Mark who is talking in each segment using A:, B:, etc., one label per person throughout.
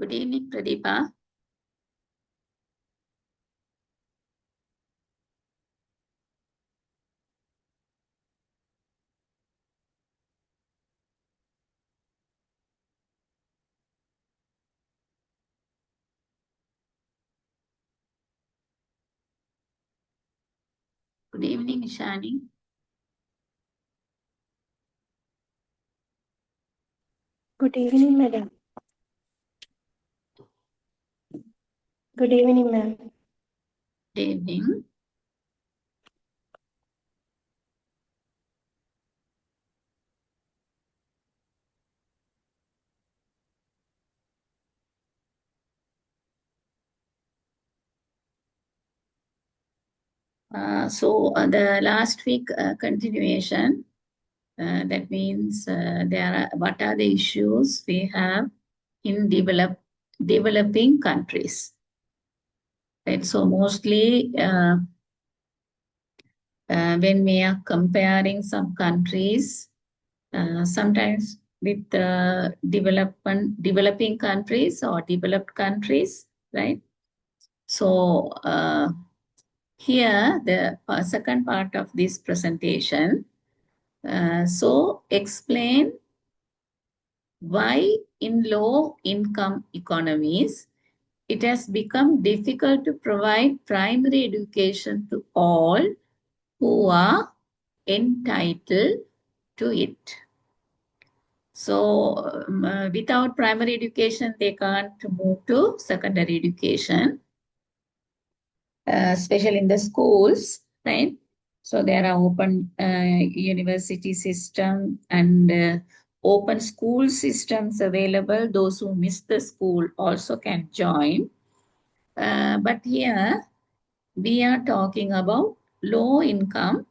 A: Good evening, Pradeepa. Good evening, Ishani.
B: Good evening, madam. Good evening, ma'am.
A: Good evening. The last week continuation, that means what are the issues we have in developing countries. Right? So mostly when we are comparing some countries, sometimes with developing countries or developed countries, right? So here, the second part of this presentation, so explain why in low-income economies, it has become difficult to provide primary education to all who are entitled to it. So without primary education, they can't move to secondary education, especially in the schools, right? So there are open university system and open school systems available. Those who miss the school also can join. But here we are talking about low income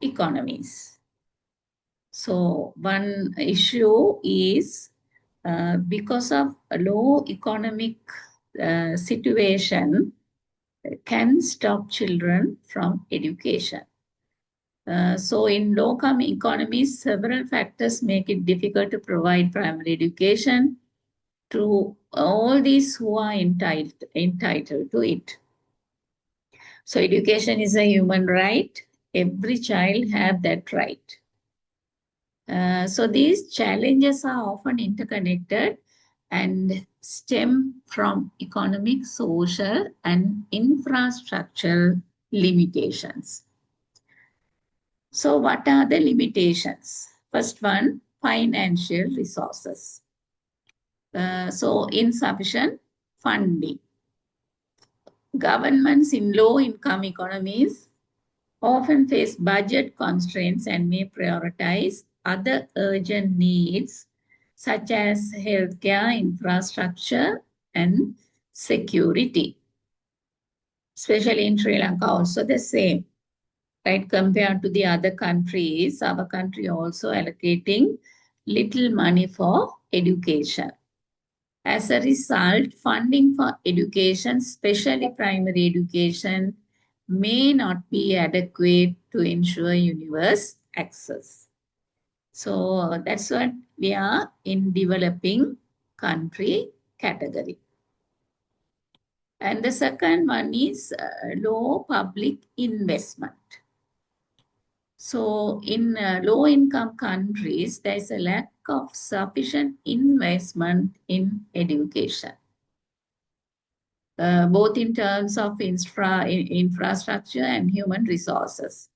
A: economies. So one issue is because of a low economic situation can stop children from education. So in low-income economies, several factors make it difficult to provide primary education to all these who are entitled to it. So education is a human right. Every child has that right. So these challenges are often interconnected and stem from economic, social, and infrastructural limitations. So what are the limitations? First one, financial resources. So insufficient funding. Governments in low-income economies often face budget constraints and may prioritize other urgent needs such as healthcare, infrastructure, and security. Especially in Sri Lanka, also the same, right? Compared to the other countries, our country also allocating little money for education. As a result, funding for education, especially primary education, may not be adequate to ensure universal access. So that's what we are in developing country category. And the second one is low public investment. So in low-income countries, there is a lack of sufficient investment in education. Both in terms of infrastructure and human resources.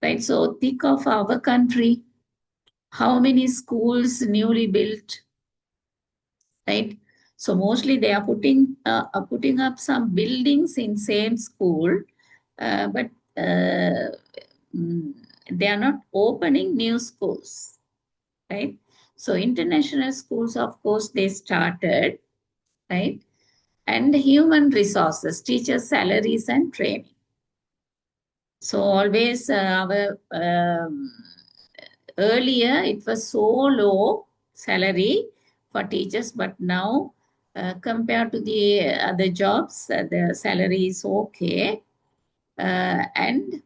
A: Right? So think of our country, how many schools newly built, right? So mostly they are putting up some buildings in same school, but they are not opening new schools, right? So international schools, of course, they started, right? And human resources, teachers' salaries and training. So always earlier it was so low salary for teachers, but now compared to the other jobs, the salary is okay. And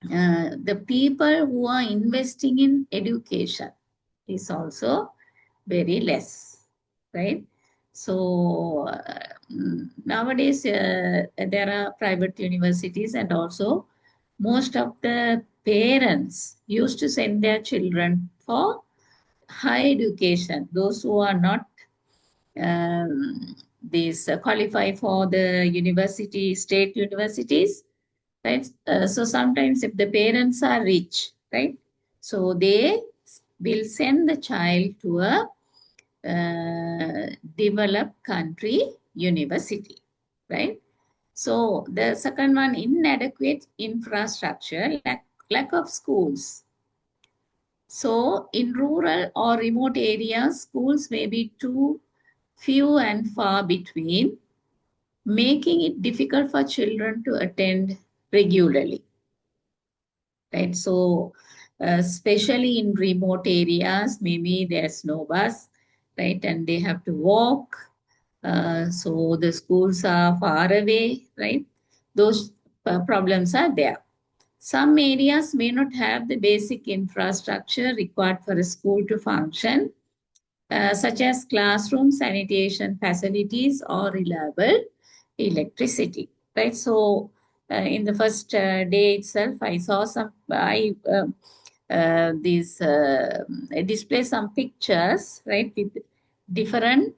A: the people who are investing in education is also very less, right? So nowadays there are private universities, and also most of the parents used to send their children for high education. Those who are not these qualify for the university, state universities, right? So sometimes if the parents are rich, right? So they will send the child to a developed country university, right? So the second one, inadequate infrastructure, lack of schools. So in rural or remote areas, schools may be too few and far between, making it difficult for children to attend regularly, right? So, especially in remote areas, maybe there's no bus, right? And they have to walk. So the schools are far away, right? Those problems are there. Some areas may not have the basic infrastructure required for a school to function, such as classroom sanitation facilities or reliable electricity, right? So in the first day itself, I saw some, I these display some pictures, right, with different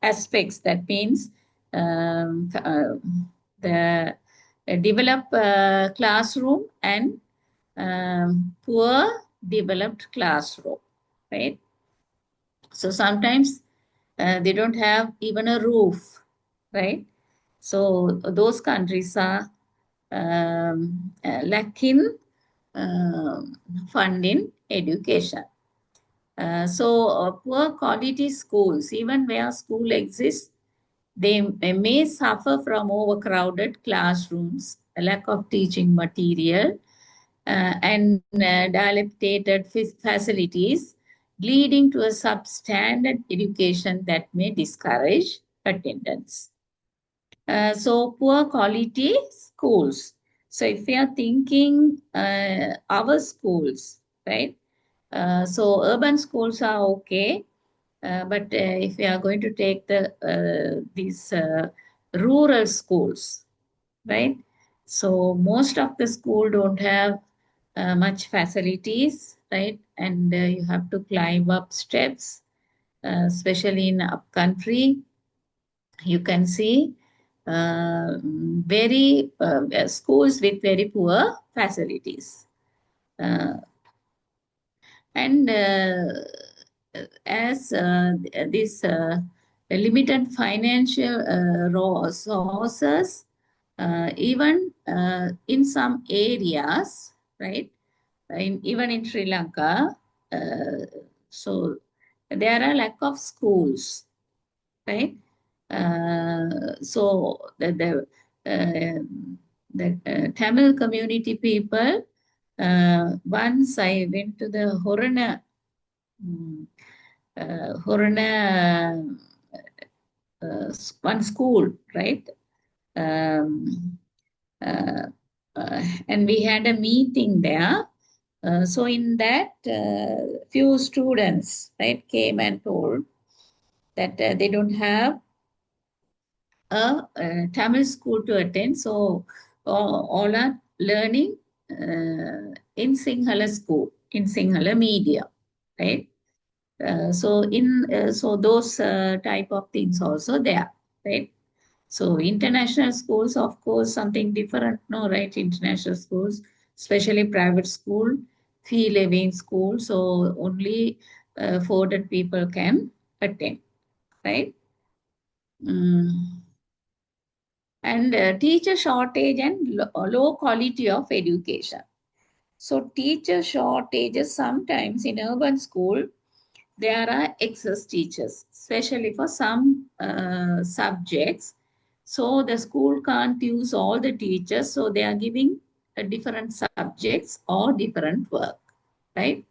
A: aspects. That means the developed classroom and poor developed classroom, right? So sometimes they don't have even a roof, right? So those countries are lacking fund in education. Poor quality schools, even where school exists, they may suffer from overcrowded classrooms, a lack of teaching material, and dilapidated facilities, leading to a substandard education that may discourage attendance. So poor quality schools. So if we are thinking our schools, right? So urban schools are okay, but if we are going to take these rural schools, right? So most of the school don't have much facilities, right? And you have to climb up steps, especially in up country. You can see very schools with very poor facilities. Uh, and as this limited financial resources, even in some areas, right? Even in Sri Lanka, uh, so there are lack of schools, right? So the Tamil community people, once I went to the mm, Horana one school, right? Um, uh, and we had a meeting there. So in that, few students, right, came and told that they don't have Tamil school to attend. So all are learning in Sinhala school, in Sinhala media, right? So those type of things also there, right? So international schools, of course, something different, no, right? International schools, especially private school, fee levying school, so only afforded people can attend, right? Mm. And teacher shortage and low quality of education. So teacher shortages sometimes in urban school, there are excess teachers, especially for some subjects. So the school can't use all the teachers, so they are giving different subjects or different work, right?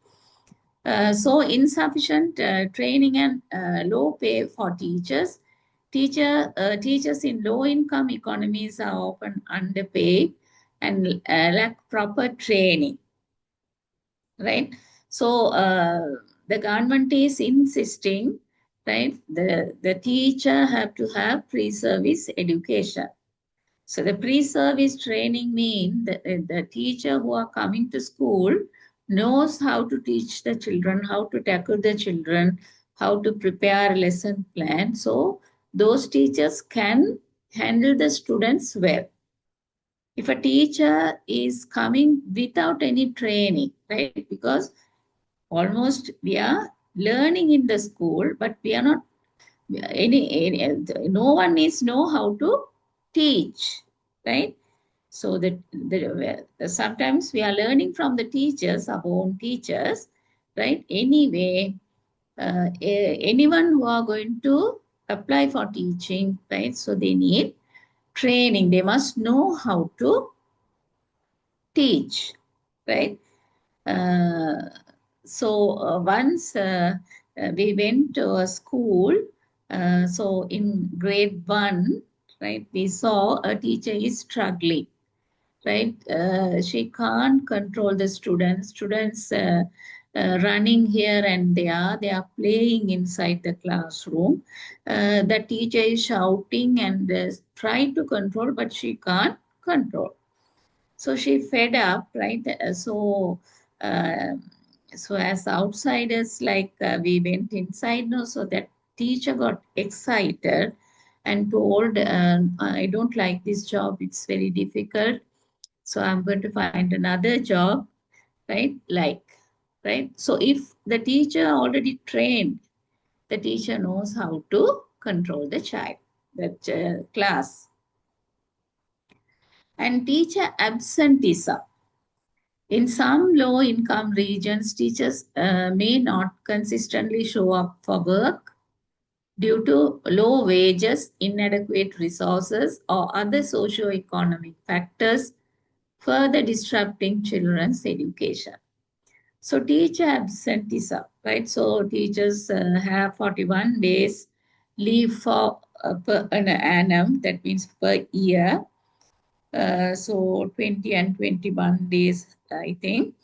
A: So insufficient training and low pay for teachers. Teachers in low-income economies are often underpaid and lack proper training, right? So the government is insisting right? The teacher have to have pre-service education. So the pre-service training means that the teacher who are coming to school knows how to teach the children, how to tackle the children, how to prepare a lesson plan. So those teachers can handle the students well. If a teacher is coming without any training, right? Because almost we are learning in the school, but we are not any no one needs know how to teach, right? So that sometimes we are learning from the teachers, our own teachers, right? Anyway, anyone who are going to apply for teaching, right? So they need training. They must know how to teach, right? Uh, once we went to a school, so in grade one, right, we saw a teacher is struggling, right? She can't control the students. Students running here and there. They are playing inside the classroom. The teacher is shouting and try to control, but she can't control. So she fed up, right? Uh, so as outsiders, like we went inside, no, so that teacher got excited and told, I don't like this job, it's very difficult, so I'm going to find another job, right? Like, right? So if the teacher already trained, the teacher knows how to control the child, that class. And teacher absenteeism. In some low income regions, teachers may not consistently show up for work due to low wages, inadequate resources, or other socio-economic factors further disrupting children's education. So, teacher absenteeism, right? So, teachers have 41 days leave for per annum, that means per year. So, 20 and 21 days, I think.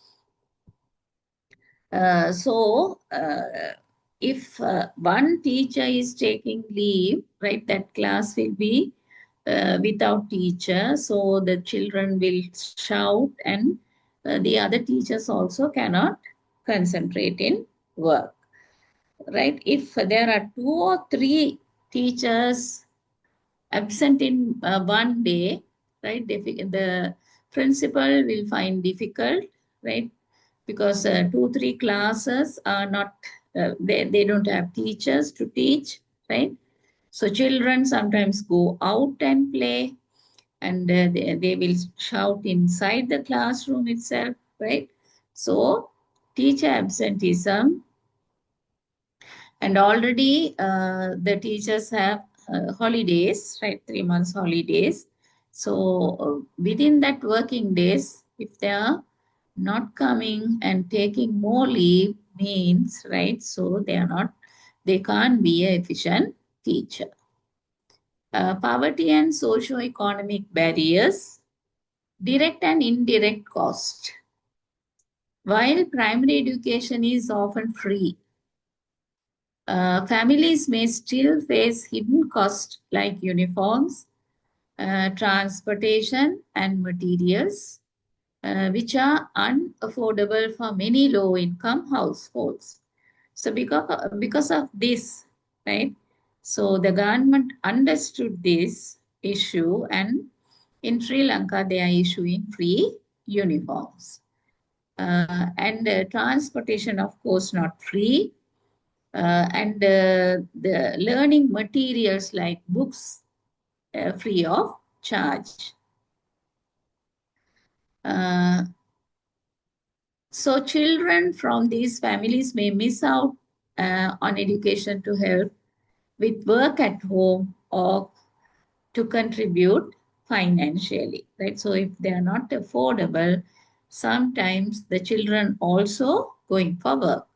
A: If one teacher is taking leave, right, that class will be without teacher. So the children will shout, and the other teachers also cannot concentrate in work, right? If there are two or three teachers absent in one day, right, the principal will find difficult, right? Because two, three classes are not, they don't have teachers to teach, right? So children sometimes go out and play, and they will shout inside the classroom itself, right? So teacher absenteeism, and already the teachers have holidays, right? 3 months holidays. So within that working days, if they are not coming and taking more leave means, right? So they can't be an efficient teacher. Poverty and socio-economic barriers, direct and indirect cost. While primary education is often free, families may still face hidden costs like uniforms, transportation, and materials, which are unaffordable for many low income households. So, because of this, right? So, the government understood this issue, and in Sri Lanka, they are issuing free uniforms. And transportation, of course, not free, and the learning materials like books free of charge. Uh, so children from these families may miss out on education to help with work at home or to contribute financially, right? So if they are not affordable, sometimes the children also going for work.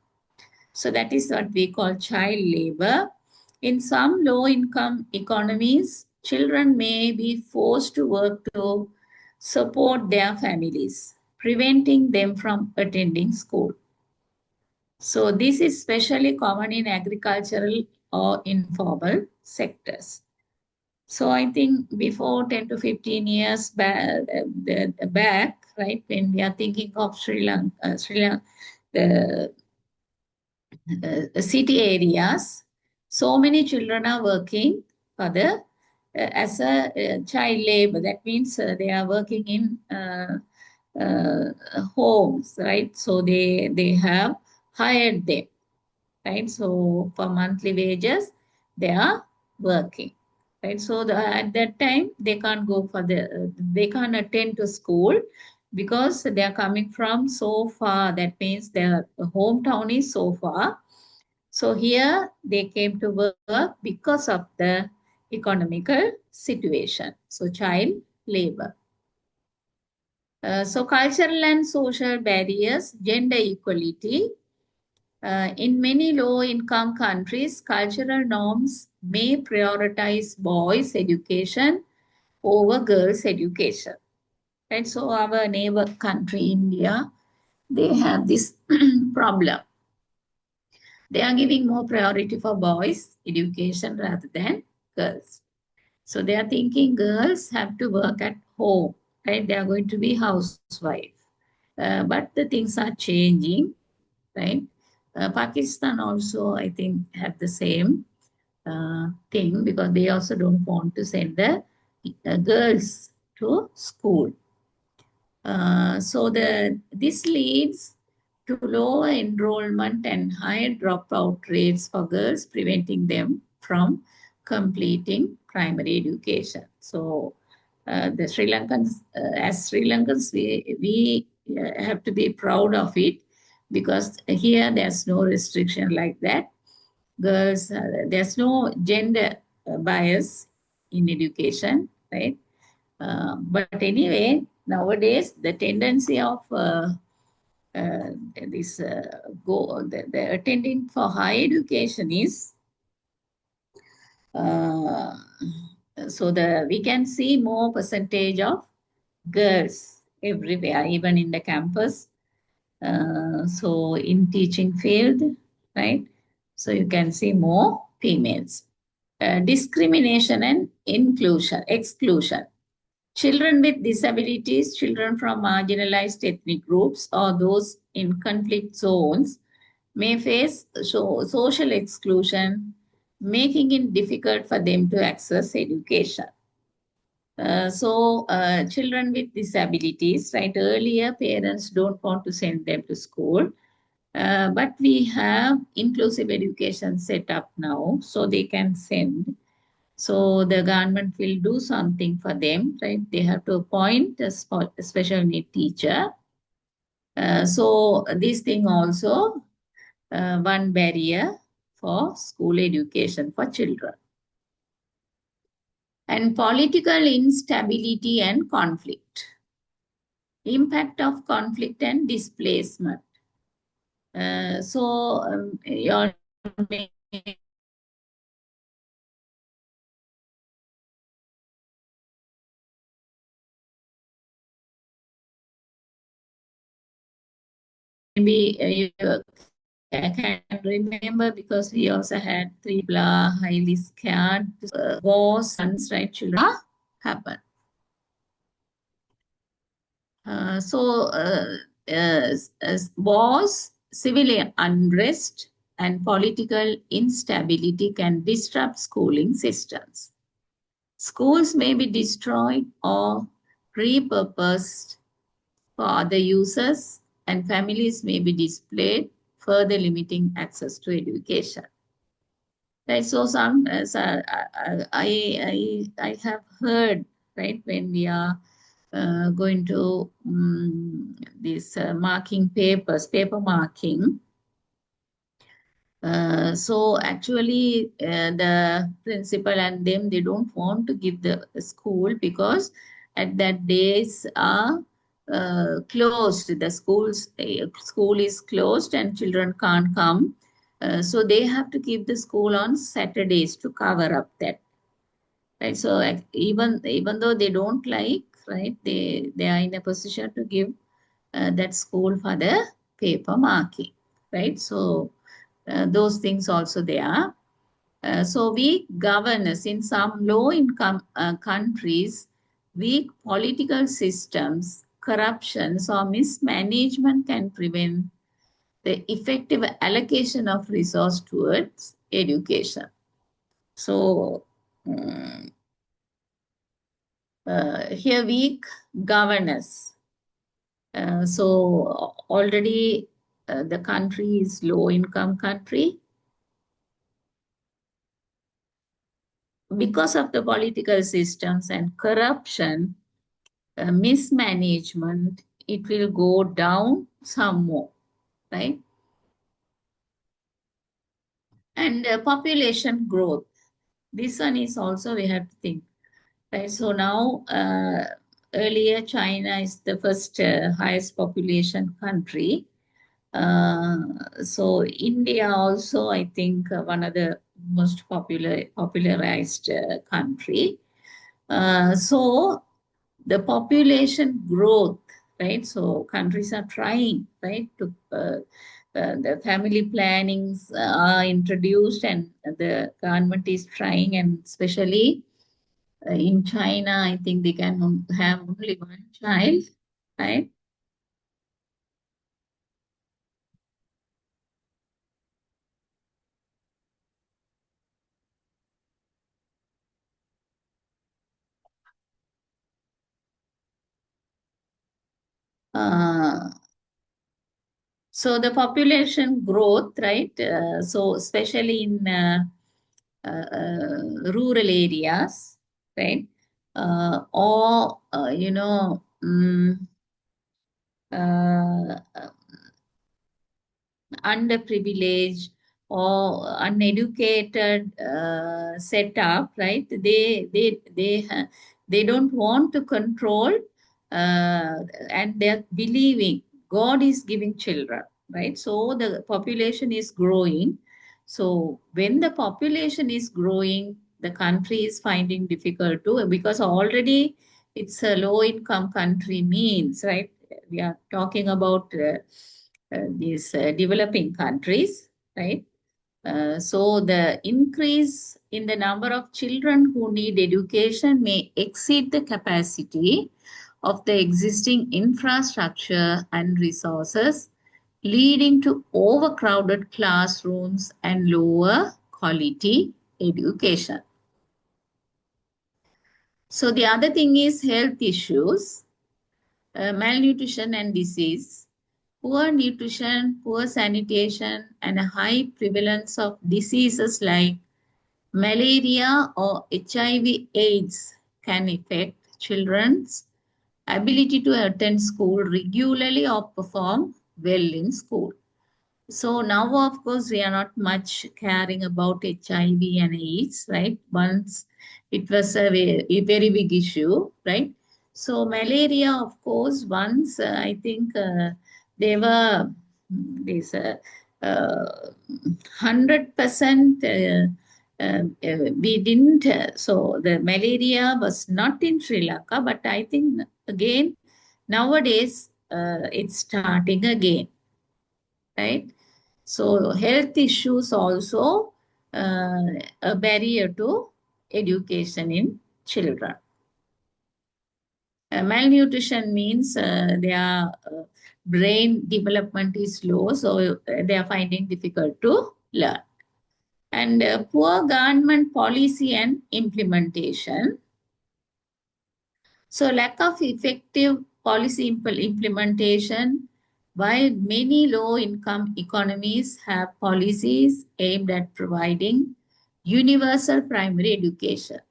A: So that is what we call child labor. In some low income economies, children may be forced to work to support their families, preventing them from attending school. So this is especially common in agricultural or informal sectors. So I think before 10 to 15 years back, right, when we are thinking of Sri Lanka, the city areas, so many children are working for the as a child labor. That means they are working in homes, right? So they have hired them, right? So for monthly wages, they are working, right? So at that time, they can't attend to school because they are coming from so far. That means their hometown is so far. So here they came to work because of the economical situation. So child labor. So cultural and social barriers, gender equality. In many low-income countries, cultural norms may prioritize boys' education over girls' education. Right? So our neighbor country, India, they have this problem. They are giving more priority for boys' education rather than girls. So they are thinking girls have to work at home, right? They are going to be housewife. But the things are changing, right? Pakistan also, I think, have the same thing because they also don't want to send the girls to school. This leads to lower enrollment and higher dropout rates for girls, preventing them from completing primary education. So the Sri Lankans, as Sri Lankans, we have to be proud of it because here there's no restriction like that. Girls, there's no gender bias in education, right? But anyway, nowadays the tendency of uh, this the attending for high education is uh, so the we can see more percentage of girls everywhere, even in the campus. So in teaching field, right? So you can see more females. Discrimination and exclusion. Children with disabilities, children from marginalized ethnic groups, or those in conflict zones may face social exclusion, making it difficult for them to access education. Children with disabilities, right? Earlier, parents don't want to send them to school, but we have inclusive education set up now, so they can send. So the government will do something for them, right? They have to appoint a special need teacher. So this thing also one barrier for school education for children. And political instability and conflict. Impact of conflict and displacement. You all may maybe you I can remember because we also had three people are highly scared. Wars, right? Children happen. Wars, civilian unrest, and political instability can disrupt schooling systems. Schools may be destroyed or repurposed for other users, and families may be displaced, further limiting access to education. Right. So I have heard, right, when we are going to these marking papers, paper marking. So actually, the principal and them, they don't want to give the school because at that days are closed. The school is closed and children can't come. So they have to keep the school on Saturdays to cover up that. Right. So even though they don't like, right, they are in a position to give that school for the paper marking. right? So those things also they are. So weak governance in some low-income countries, weak political systems, corruptions, or mismanagement can prevent the effective allocation of resource towards education. So here weak governance. So already the country is low-income country because of the political systems and corruption, mismanagement, it will go down some more, right? And population growth. This one is also we have to think, right? So now, earlier China is the first highest population country. Uh, so India also, I think, one of the most popularized country. So the population growth, right? So countries are trying, right, to the family plannings are introduced and the government is trying, and especially in China, I think they can have only one child, right? Uh, so the population growth, right? So especially in rural areas, right? Or uh, underprivileged or uneducated setup, right? They don't want to control, and they're believing God is giving children, right? So the population is growing. So when the population is growing, the country is finding difficult to, because already it's a low income country means, right? We are talking about these developing countries, right? So the increase in the number of children who need education may exceed the capacity of the existing infrastructure and resources, leading to overcrowded classrooms and lower quality education. So the other thing is health issues, malnutrition and disease. Poor nutrition, poor sanitation, and a high prevalence of diseases like malaria or HIV/AIDS can affect children's ability to attend school regularly or perform well in school. So now, of course, we are not much caring about HIV and AIDS, right? Once it was a very big issue, right? So malaria, of course, once I think they were this 100%. We didn't. So the malaria was not in Sri Lanka, but I think again nowadays it's starting again, right? So health issues also uh, a barrier to education in children. Malnutrition means their brain development is low, so they are finding difficult to learn. And poor government policy and implementation. So lack of effective policy implementation, while many low-income economies have policies aimed at providing universal primary education,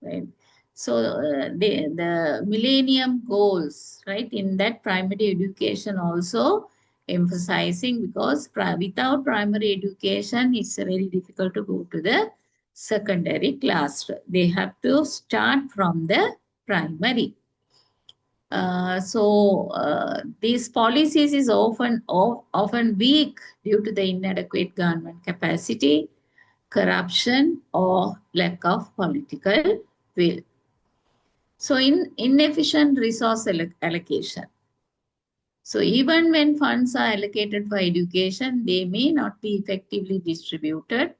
A: right? So the Millennium Goals, right, in that primary education also emphasizing, because without primary education, it's very difficult to go to the secondary class. They have to start from the primary. These policies is often weak due to the inadequate government capacity, corruption, or lack of political will. So, in inefficient resource allocation. So even when funds are allocated for education, they may not be effectively distributed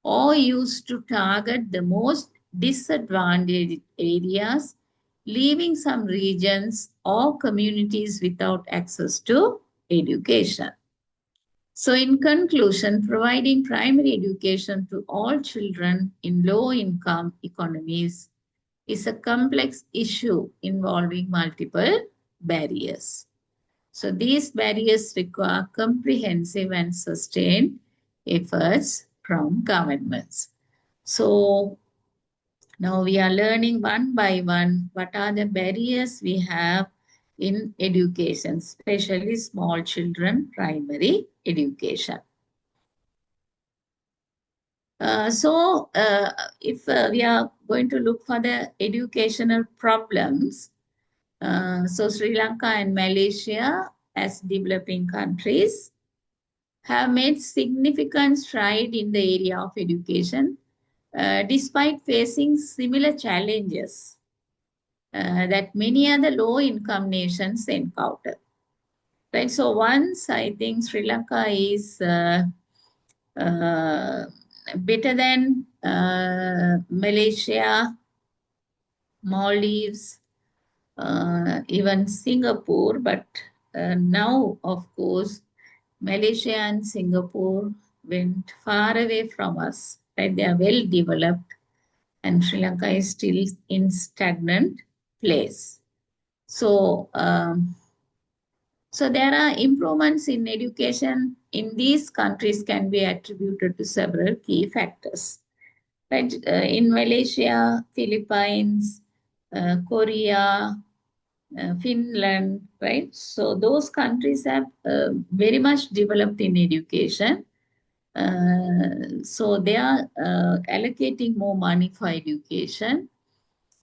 A: or used to target the most disadvantaged areas, leaving some regions or communities without access to education. So, in conclusion, providing primary education to all children in low income economies is a complex issue involving multiple barriers. So, these barriers require comprehensive and sustained efforts from governments. So, now we are learning one by one what are the barriers we have in education, especially small children primary education. If we are going to look for the educational problems, so Sri Lanka and Malaysia, as developing countries, have made significant stride in the area of education, despite facing similar challenges that many other low-income nations encounter. Right. So once I think Sri Lanka is uh, better than Malaysia, Maldives, even Singapore. But now, of course, Malaysia and Singapore went far away from us. Right? They are well developed, and Sri Lanka is still in stagnant place. So, so there are improvements in education in these countries can be attributed to several key factors. Right? In Malaysia, Philippines, Korea, Finland, right? So those countries have very much developed in education. So they are allocating more money for education.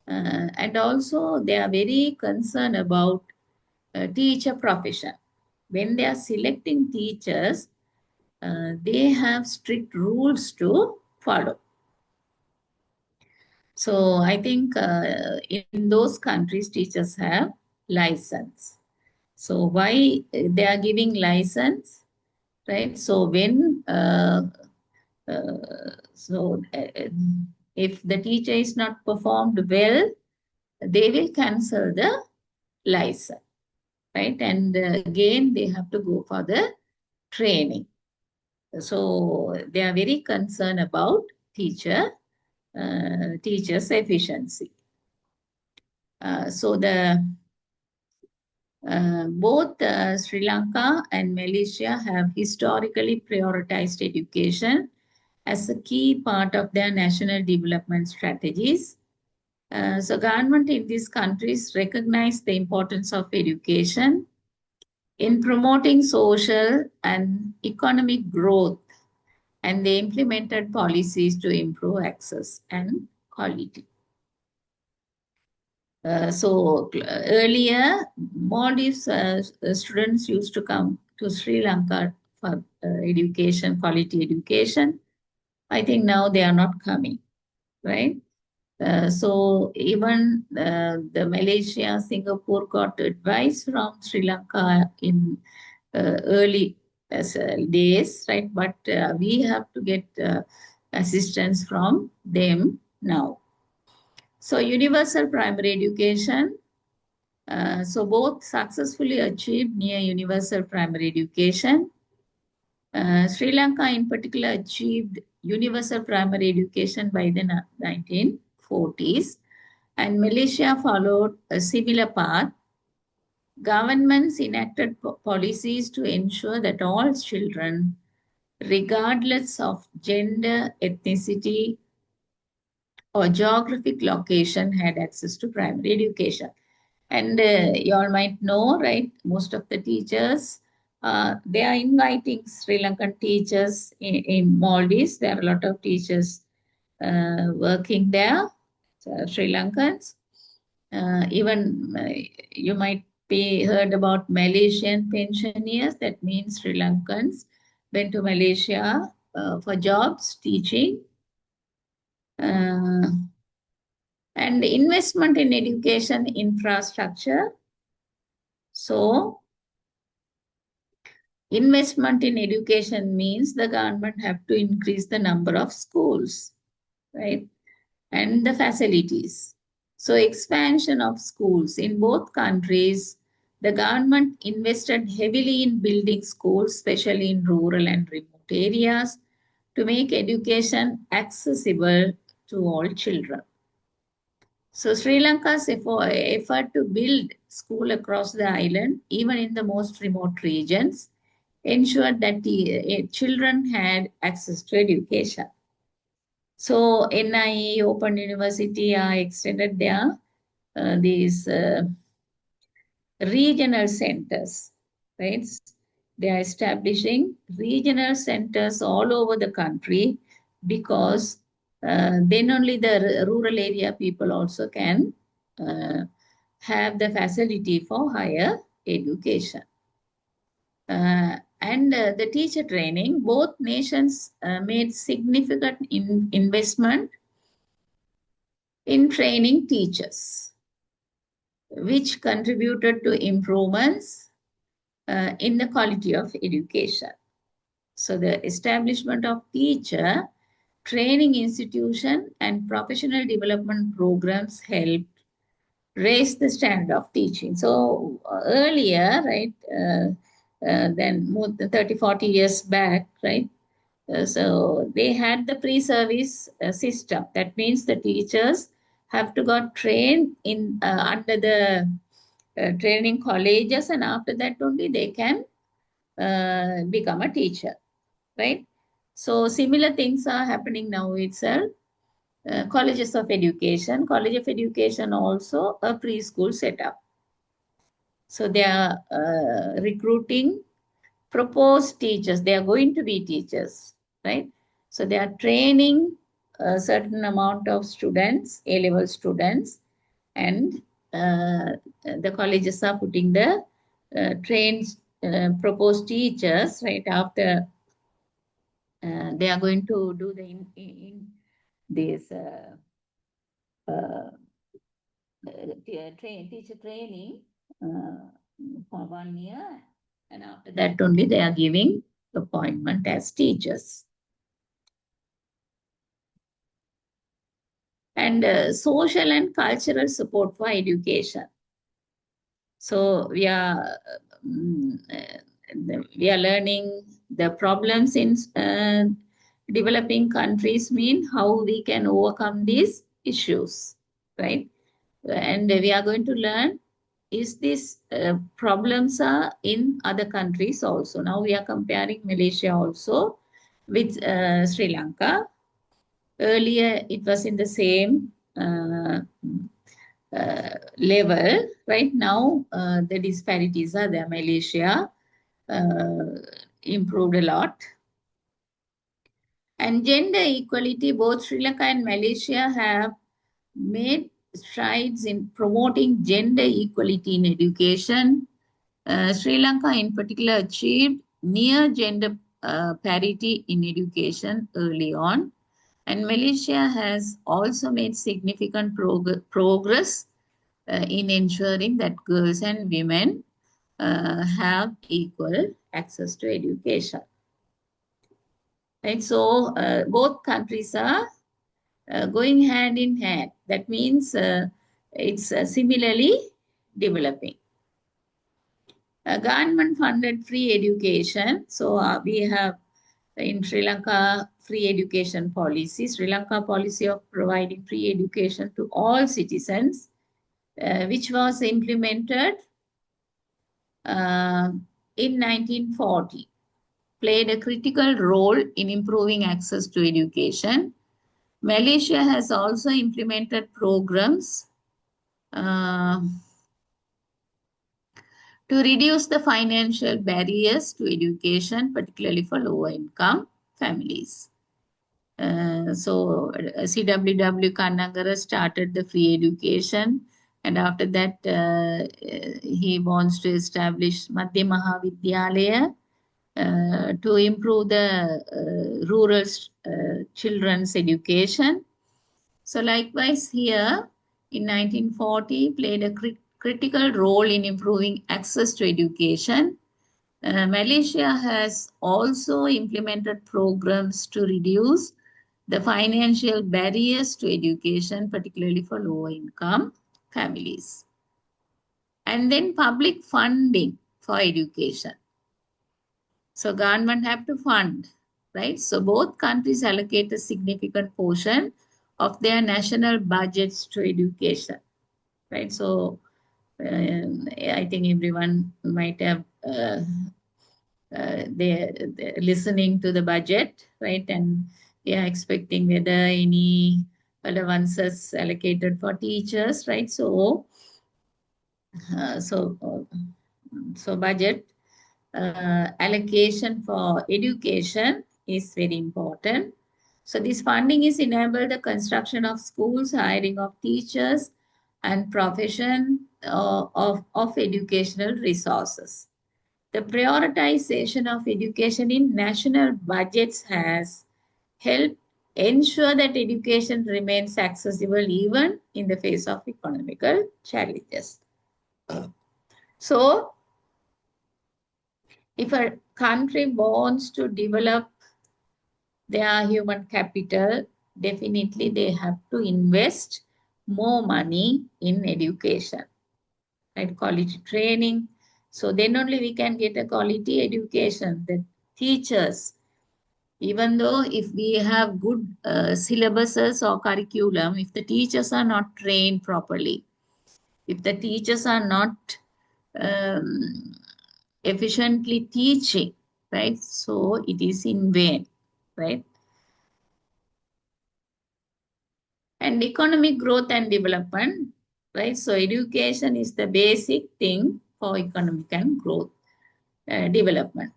A: And also they are very concerned about teacher profession. When they are selecting teachers, they have strict rules to follow. So I think in those countries, teachers have license. So why they are giving license, right? So when if the teacher is not performed well, they will cancel the license, right? And again, they have to go for the training. So they are very concerned about teachers' efficiency. So the both Sri Lanka and Malaysia have historically prioritized education as a key part of their national development strategies. So government in these countries recognize the importance of education in promoting social and economic growth, and they implemented policies to improve access and quality. Earlier, Maldives students used to come to Sri Lanka for education, quality education. I think now they are not coming, right? So even the Malaysia, Singapore got advice from Sri Lanka in early days, right? But we have to get assistance from them now. So universal primary education. So both successfully achieved near universal primary education. Sri Lanka in particular achieved universal primary education by the 1940s, and Malaysia followed a similar path. Governments enacted policies to ensure that all children, regardless of gender, ethnicity, or geographic location, had access to primary education. And you all might know, right? Most of the teachers, they are inviting Sri Lankan teachers in Maldives. There are a lot of teachers working there, Sri Lankans. Even you might be heard about Malaysian pensioners. That means Sri Lankans went to Malaysia for jobs, teaching, uh, and investment in education infrastructure. So Investment in education means the government have to increase the number of schools, right? And the facilities. So expansion of schools in both countries, the government invested heavily in building schools, especially in rural and remote areas, to make education accessible to all children. So Sri Lanka's effort to build school across the island, even in the most remote regions, ensured that the children had access to education. So NIE Open University are extended there. These regional centers, right? They are establishing regional centers all over the country because then only the rural area people also can uh, have the facility for higher education. And the teacher training, both nations made significant investment in training teachers, which contributed to improvements in the quality of education. So the establishment of teacher training institution and professional development programs helped raise the standard of teaching. So earlier, right, then more than 30, 40 years back, right, so they had the pre-service system. That means the teachers have to got trained in under the training colleges, and after that only they can become a teacher, right? So similar things are happening now itself. Colleges of education, college of education also a preschool setup. So they are recruiting proposed teachers. They are going to be teachers, right? So they are training a certain amount of students, A-level students, and the colleges are putting the trained proposed teachers right after they are going to do the in this uh, teacher training uh, for 1 year, and after that only they are giving appointment as teachers. And social and cultural support for education. So we are learning the problems in developing countries, mean how we can overcome these issues, right? And we are going to learn is these problems are in other countries also. Now we are comparing Malaysia also with Sri Lanka. Earlier it was in the same level. Right now the disparities are there. Malaysia uh, improved a lot. And gender equality, both Sri Lanka and Malaysia have made strides in promoting gender equality in education. Sri Lanka, in particular, achieved near gender parity in education early on. And Malaysia has also made significant progress in ensuring that girls and women have equal access to education. Right? So both countries are going hand in hand. That means it's similarly developing. Government funded free education. So we have in Sri Lanka free education policy. Sri Lanka policy of providing free education to all citizens, which was implemented uh, in 1940, played a critical role in improving access to education. Malaysia has also implemented programs uh, to reduce the financial barriers to education, particularly for lower income families. So CWW Kannagara started the free education, and after that he wants to establish Madhya Mahavidyalaya to improve the rural children's education. So likewise here in 1940 played a critical role in improving access to education. Malaysia has also implemented programs to reduce the financial barriers to education, particularly for lower income families. And then public funding for education. So government have to fund, right? So both countries allocate a significant portion of their national budgets to education, right? So I think everyone might have they're listening to the budget, right? And they are expecting whether any allowances allocated for teachers, right? Uh, so, uh, so budget allocation for education is very important. So this funding is enable the construction of schools, hiring of teachers, and provision of educational resources. The prioritization of education in national budgets has helped ensure that education remains accessible even in the face of economical challenges. So, if a country wants to develop their human capital, definitely they have to invest more money in education, right? Quality training. So then only we can get a quality education. The teachers, even though if we have good syllabuses or curriculum, if the teachers are not trained properly, if the teachers are not um, efficiently teaching, right? So it is in vain, right? And economic growth and development, right? So education is the basic thing for economic and growth development.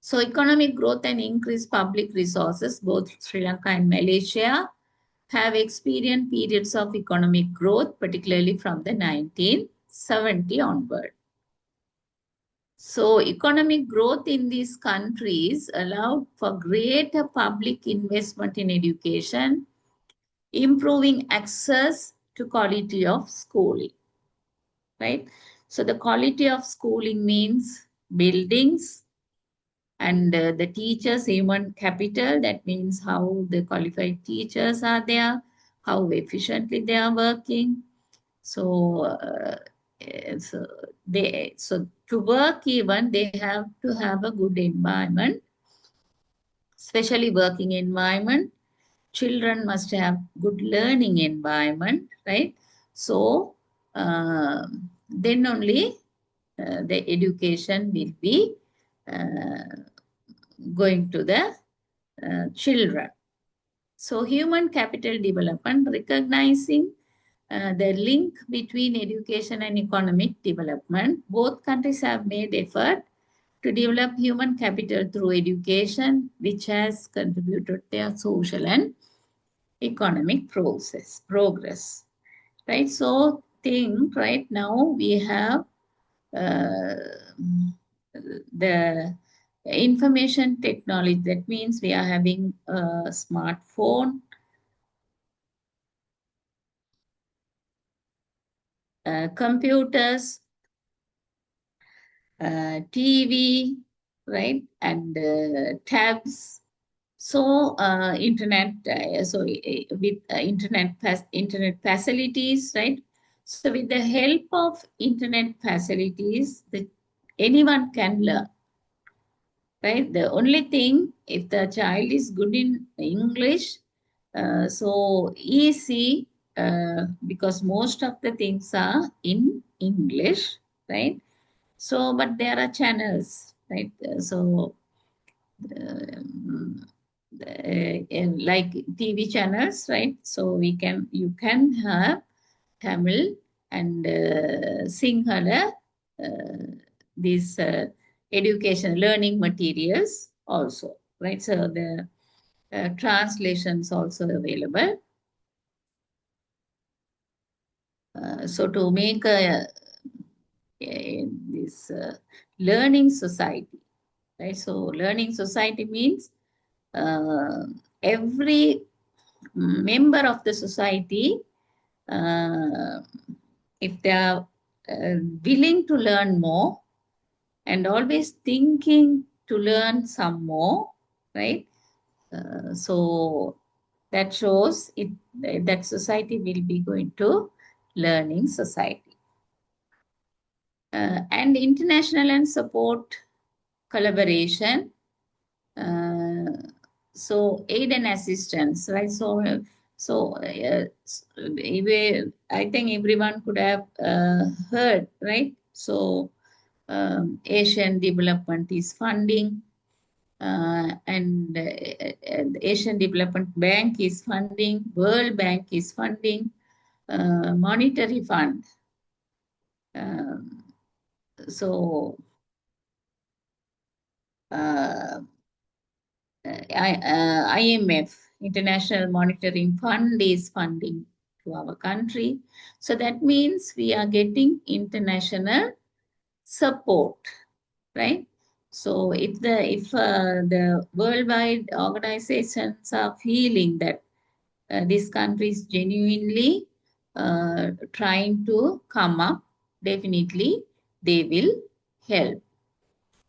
A: So economic growth and increased public resources, both Sri Lanka and Malaysia have experienced periods of economic growth, particularly from the 1970 onward. So economic growth in these countries allowed for greater public investment in education, improving access to quality of schooling, right? So the quality of schooling means buildings and the teachers, human capital, that means how the qualified teachers are there, how efficiently they are working. So, so so to work even, they have to have a good environment, especially working environment. Children must have good learning environment, right? So then only the education will be going to the children. So human capital development, recognizing the link between education and economic development. Both countries have made effort to develop human capital through education, which has contributed their social and economic progress, right? So think right now we have uh, the information technology. That means we are having a smartphone, computers, TV, right, and tabs. So with internet facilities, right? So with the help of internet facilities, anyone can learn, right? The only thing, if the child is good in English, so easy, because most of the things are in English, right? So, but there are channels, right? So, um, like TV channels, right? So you can have Tamil and Sinhala, these education learning materials also, right? So the translations also available. So to make this learning society, right? So learning society means uh, every member of the society, uh, if they are willing to learn more and always thinking to learn some more, right? So that shows it that society will be going to learning society. And international and support collaboration. Uh, so aid and assistance, right? I think everyone could have heard, right? So Asian Development is funding, and Asian Development Bank is funding, World Bank is funding, Monetary Fund. Um, so uh, IMF, International Monetary Fund, is funding to our country. So that means we are getting international support, right? So if the worldwide organizations are feeling that this country is genuinely trying to come up, definitely they will help.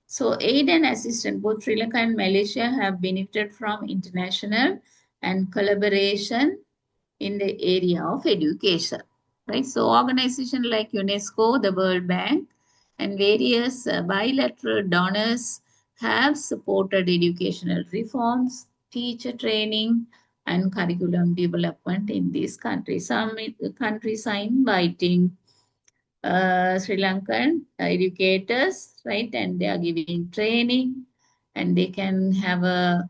A: So aid and assistance, both Sri Lanka and Malaysia have benefited from international and collaboration in the area of education, right? So organizations like UNESCO, the World Bank, and various bilateral donors have supported educational reforms, teacher training, and curriculum development in these countries. Some countries are inviting Sri Lankan educators, right? And they are giving training, and they can have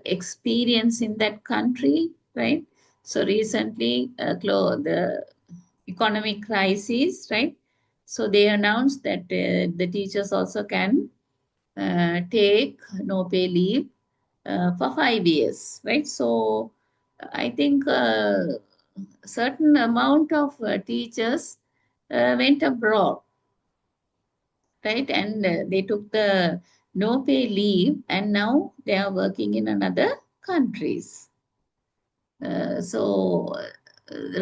A: experience in that country, right? So recently, the economic crisis, right? So they announced that the teachers also can take no pay leave for 5 years, right? So I think certain amount of teachers went abroad, right? And they took the no pay leave, and now they are working in another countries.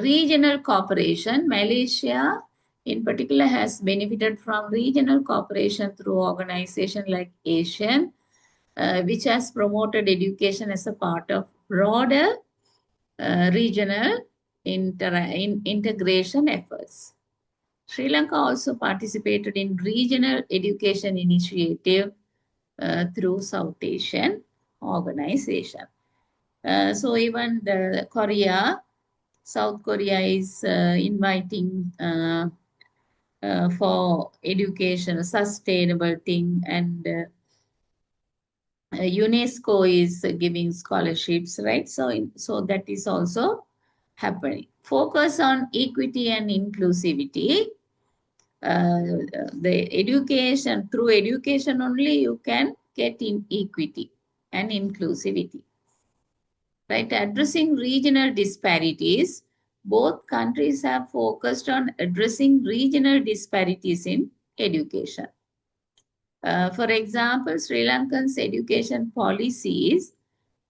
A: Regional cooperation, Malaysia in particular has benefited from regional cooperation through organizations like Asian, which has promoted education as a part of broader regional integration efforts. Sri Lanka also participated in regional education initiative through South Asian organization. So even the South Korea is inviting for education, sustainable thing, and UNESCO is giving scholarships, right? So that is also happening. Focus on equity and inclusivity. The education, through education only you can get in equity and inclusivity, right? Addressing regional disparities, both countries have focused on addressing regional disparities in education. For example, Sri Lankan's education policies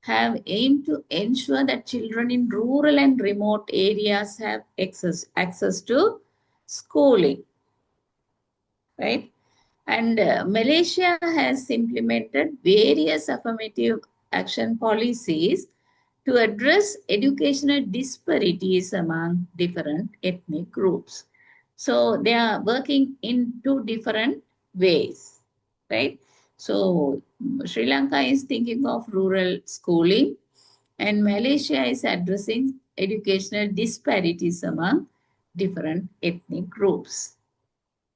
A: have aimed to ensure that children in rural and remote areas have access to schooling, right? And Malaysia has implemented various affirmative action policies to address educational disparities among different ethnic groups. So they are working in two different ways, right? So Sri Lanka is thinking of rural schooling, and Malaysia is addressing educational disparities among different ethnic groups.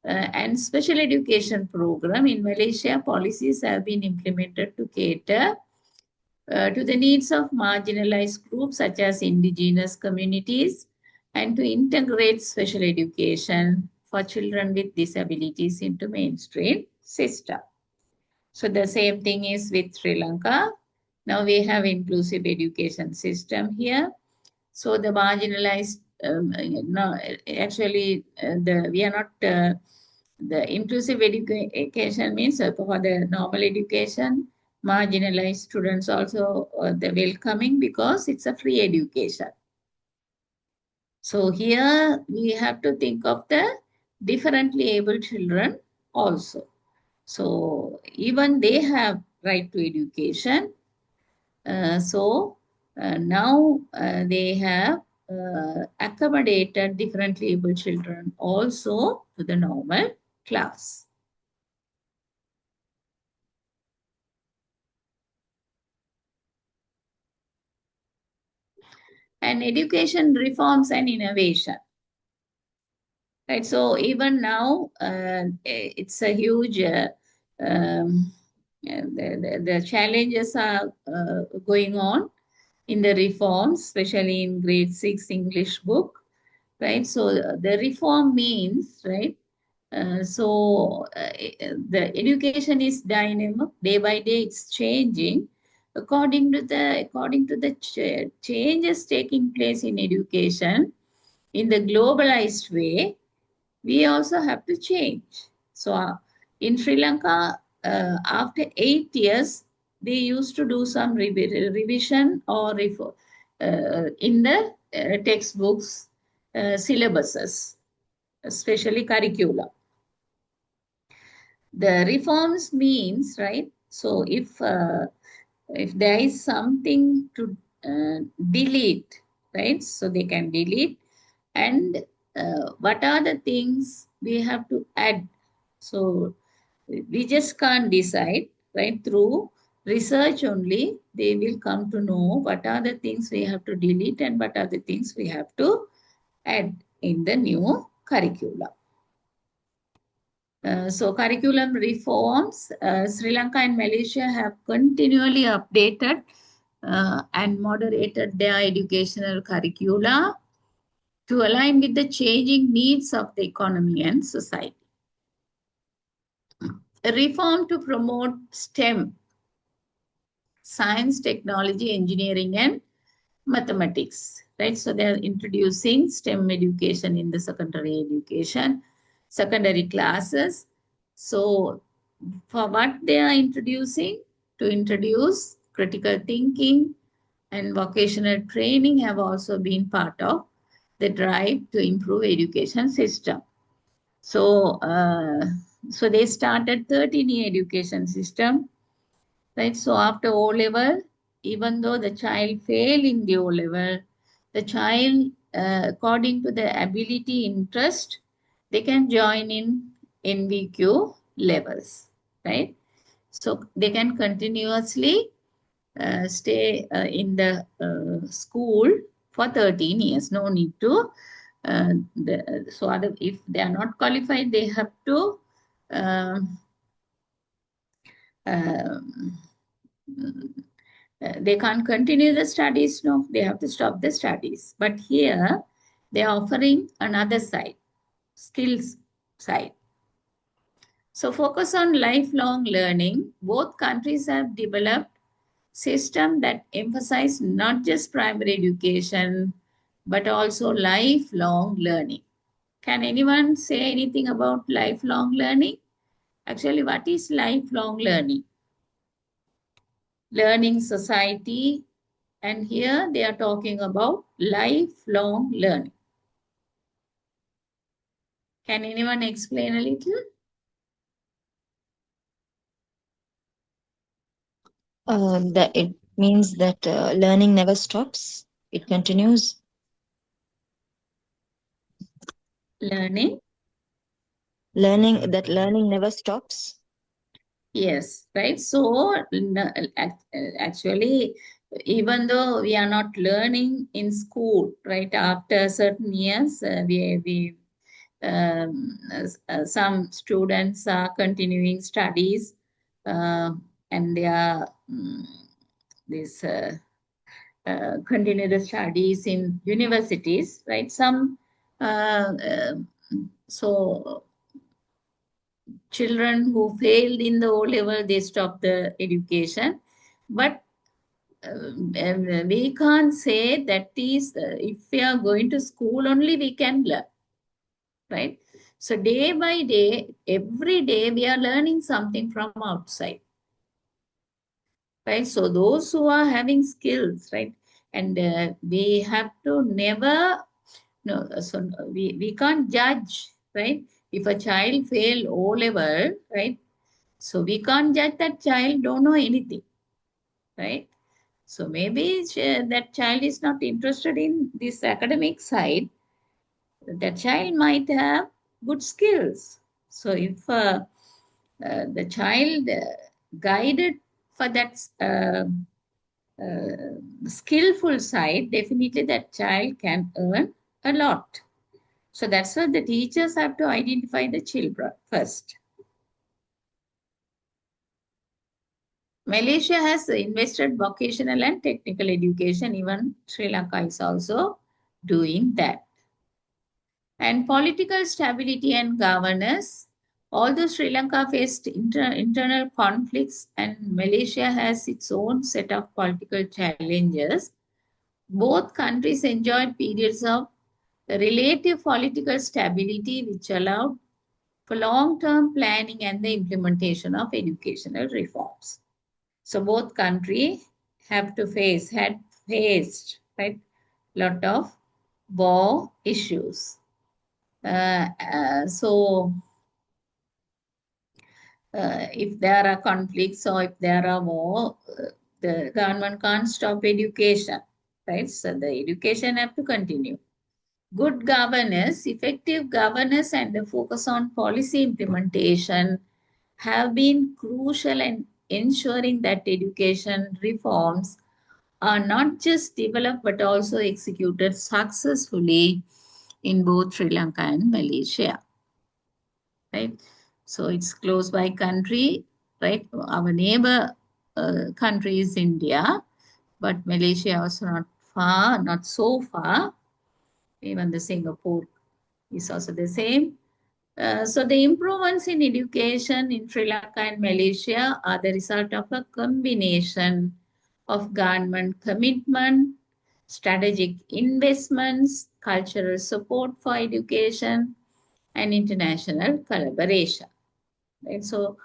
A: And special education program in Malaysia, policies have been implemented to cater to the needs of marginalized groups such as indigenous communities and to integrate special education for children with disabilities into mainstream system. So the same thing is with Sri Lanka. Now we have inclusive education system here. So the marginalized, no, actually, we are not, the inclusive education means for the normal education, marginalized students also the welcoming because it's a free education. So here we have to think of the differently able children also. So even they have right to education. Now they have accommodated differently able children also to the normal class. And education reforms and innovation. Right. So even now, it's a huge. Um, the challenges are going on in the reforms, especially in grade 6 English book, right? So the reform means, right? The education is dynamic, day by day it's changing according to the changes taking place in education in the globalized way. We also have to change. So in Sri Lanka, after 8 years, they used to do some revision or in the textbooks, syllabuses, especially curricula. The reforms means, right? So if there is something to delete, right? So they can delete. And what are the things we have to add? So we just can't decide, right? Through research only, they will come to know what are the things we have to delete and what are the things we have to add in the new curricula. So curriculum reforms, Sri Lanka and Malaysia have continually updated and moderated their educational curricula to align with the changing needs of the economy and society. A reform to promote STEM, science, technology, engineering, and mathematics, right? So they are introducing STEM education in the secondary education, secondary classes. So for what they are introducing, to introduce critical thinking and vocational training have also been part of the drive to improve education system. So, so they started 13-year education system, right? So after O level, even though the child fail in the O level, the child, according to the ability interest, they can join in NVQ levels, right? So they can continuously stay in the school for 13 years. No need to. If they are not qualified, they have to um, um, they can't continue the studies. No, they have to stop the studies. But here they are offering another side, skills side. So focus on lifelong learning. Both countries have developed system that emphasize not just primary education, but also lifelong learning. Can anyone say anything about lifelong learning? Actually, what is lifelong learning? Learning society, and here they are talking about lifelong learning. Can anyone explain a little?
C: That it means that learning never stops. It continues.
A: Learning.
C: Learning never stops.
A: Yes, right. So actually, even though we are not learning in school, right, after certain years, some students are continuing studies, uh, and they are this continue the studies in universities, right? Uh, uh, so children who failed in the O level, they stop the education. But we can't say that is, if we are going to school only, we can learn, right? So day by day, every day, we are learning something from outside, right? So those who are having skills, right? And we have to never, no, so we can't judge, right? If a child fail O level, right? So we can't judge that child don't know anything, right? So maybe that child is not interested in this academic side. That child might have good skills. So if the child guided for that skillful side, definitely that child can earn a lot. So that's why the teachers have to identify the children first. Malaysia has invested vocational and technical education. Even Sri Lanka is also doing that. And political stability and governance. Although Sri Lanka faced internal conflicts and Malaysia has its own set of political challenges, both countries enjoyed periods of relative political stability, which allowed for long-term planning and the implementation of educational reforms. So both countries had faced, right, lot of war issues. If there are conflicts or if there are war, the government can't stop education, right? So the education have to continue. Good governance, effective governance, and the focus on policy implementation have been crucial in ensuring that education reforms are not just developed but also executed successfully in both Sri Lanka and Malaysia. Right? So it's close by country, right? Our neighbor country is India, but Malaysia also not far, not so far. Even the Singapore is also the same. So the improvements in education in Sri Lanka and Malaysia are the result of a combination of government commitment, strategic investments, cultural support for education, and international collaboration. Right? So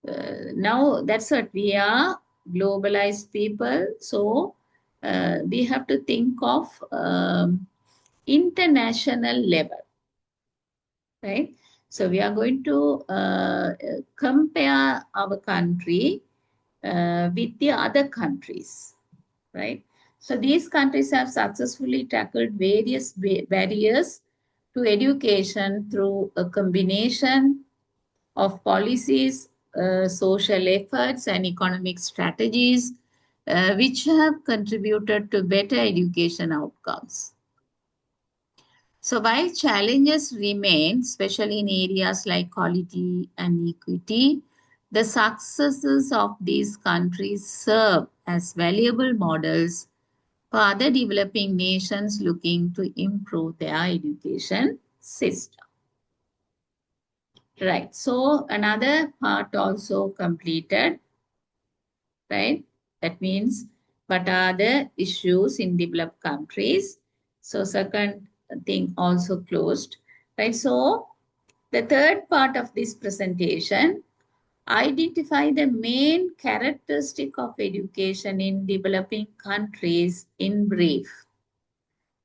A: now that's what we are, globalized people. So we have to think of international level, right? So we are going to compare our country with the other countries, right? So these countries have successfully tackled various barriers to education through a combination of policies, social efforts, and economic strategies, which have contributed to better education outcomes. So while challenges remain, especially in areas like quality and equity, the successes of these countries serve as valuable models for other developing nations looking to improve their education system. Right. So another part also completed, right? That means what are the issues in developed countries? So second thing also closed, right? So the third part of this presentation, identify the main characteristic of education in developing countries in brief.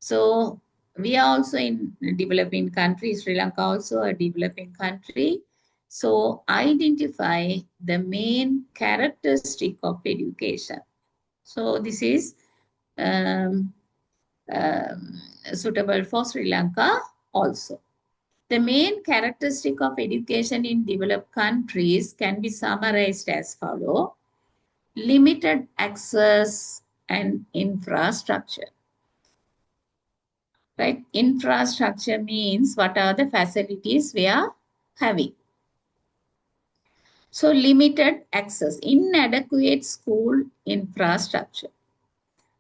A: So we are also in developing countries, Sri Lanka also a developing country. So identify the main characteristic of education. So this is um, suitable for Sri Lanka also. The main characteristic of education in developed countries can be summarized as follows: limited access and infrastructure. Right? Infrastructure means what are the facilities we are having. So limited access, inadequate school infrastructure.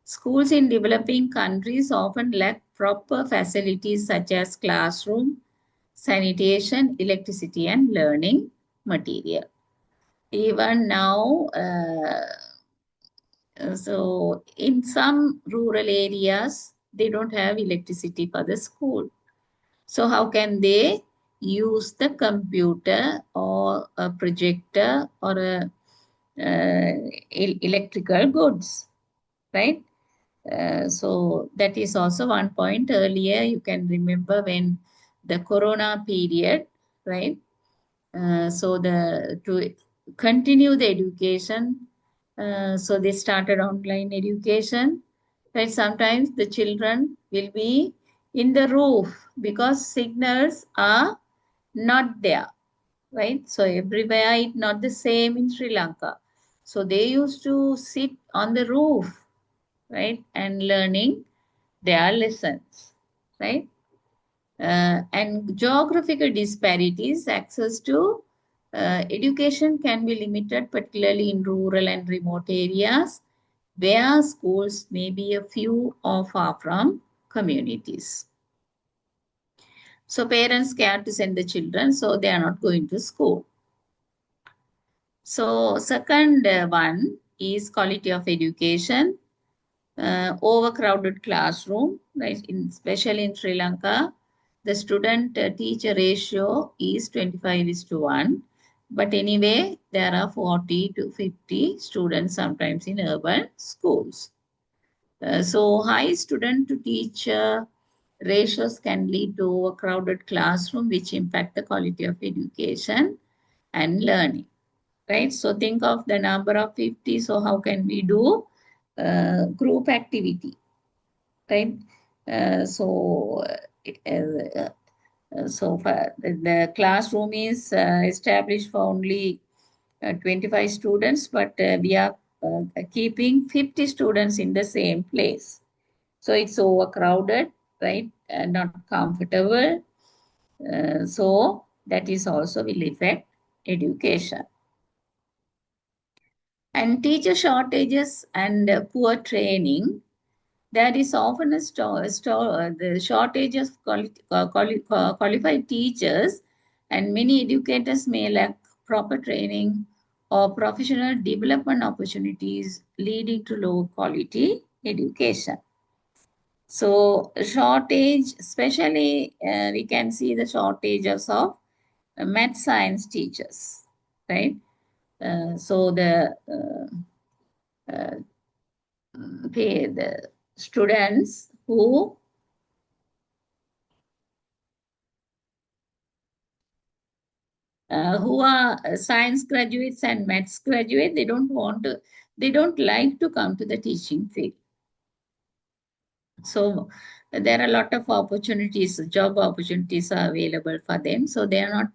A: Schools in developing countries often lack proper facilities such as classroom, sanitation, electricity, and learning material. Even now, so in some rural areas, they don't have electricity for the school. So how can they use the computer or a projector or electrical goods, right? So that is also one point earlier. You can remember when the Corona period, right? So continue the education. So they started online education. Right? Sometimes the children will be in the roof because signals are not there. Right? So everywhere it's not the same in Sri Lanka. So they used to sit on the roof, right, and learning their lessons, right? And geographical disparities, access to education can be limited, particularly in rural and remote areas where schools may be a few or far from communities. So parents care to send the children, so they are not going to school. So second one is quality of education. Overcrowded classroom, right? Especially in Sri Lanka, the student teacher ratio is 25 is to 1. But anyway, there are 40 to 50 students sometimes in urban schools. So high student to teacher ratios can lead to overcrowded classroom, which impact the quality of education and learning. Right? So think of the number of 50. So how can we do group activity? Right? So far, the classroom is established for only 25 students, but we are keeping 50 students in the same place. So it's overcrowded, right? Not comfortable. So that is also will affect education. And teacher shortages and poor training, there is often the shortage of qualified teachers, and many educators may lack proper training or professional development opportunities, leading to low quality education. So, shortage, especially we can see the shortages of math science teachers, right? So uh, the students who are science graduates and maths graduate, they don't like to come to the teaching field. So there are a lot of opportunities, job opportunities are available for them. So they are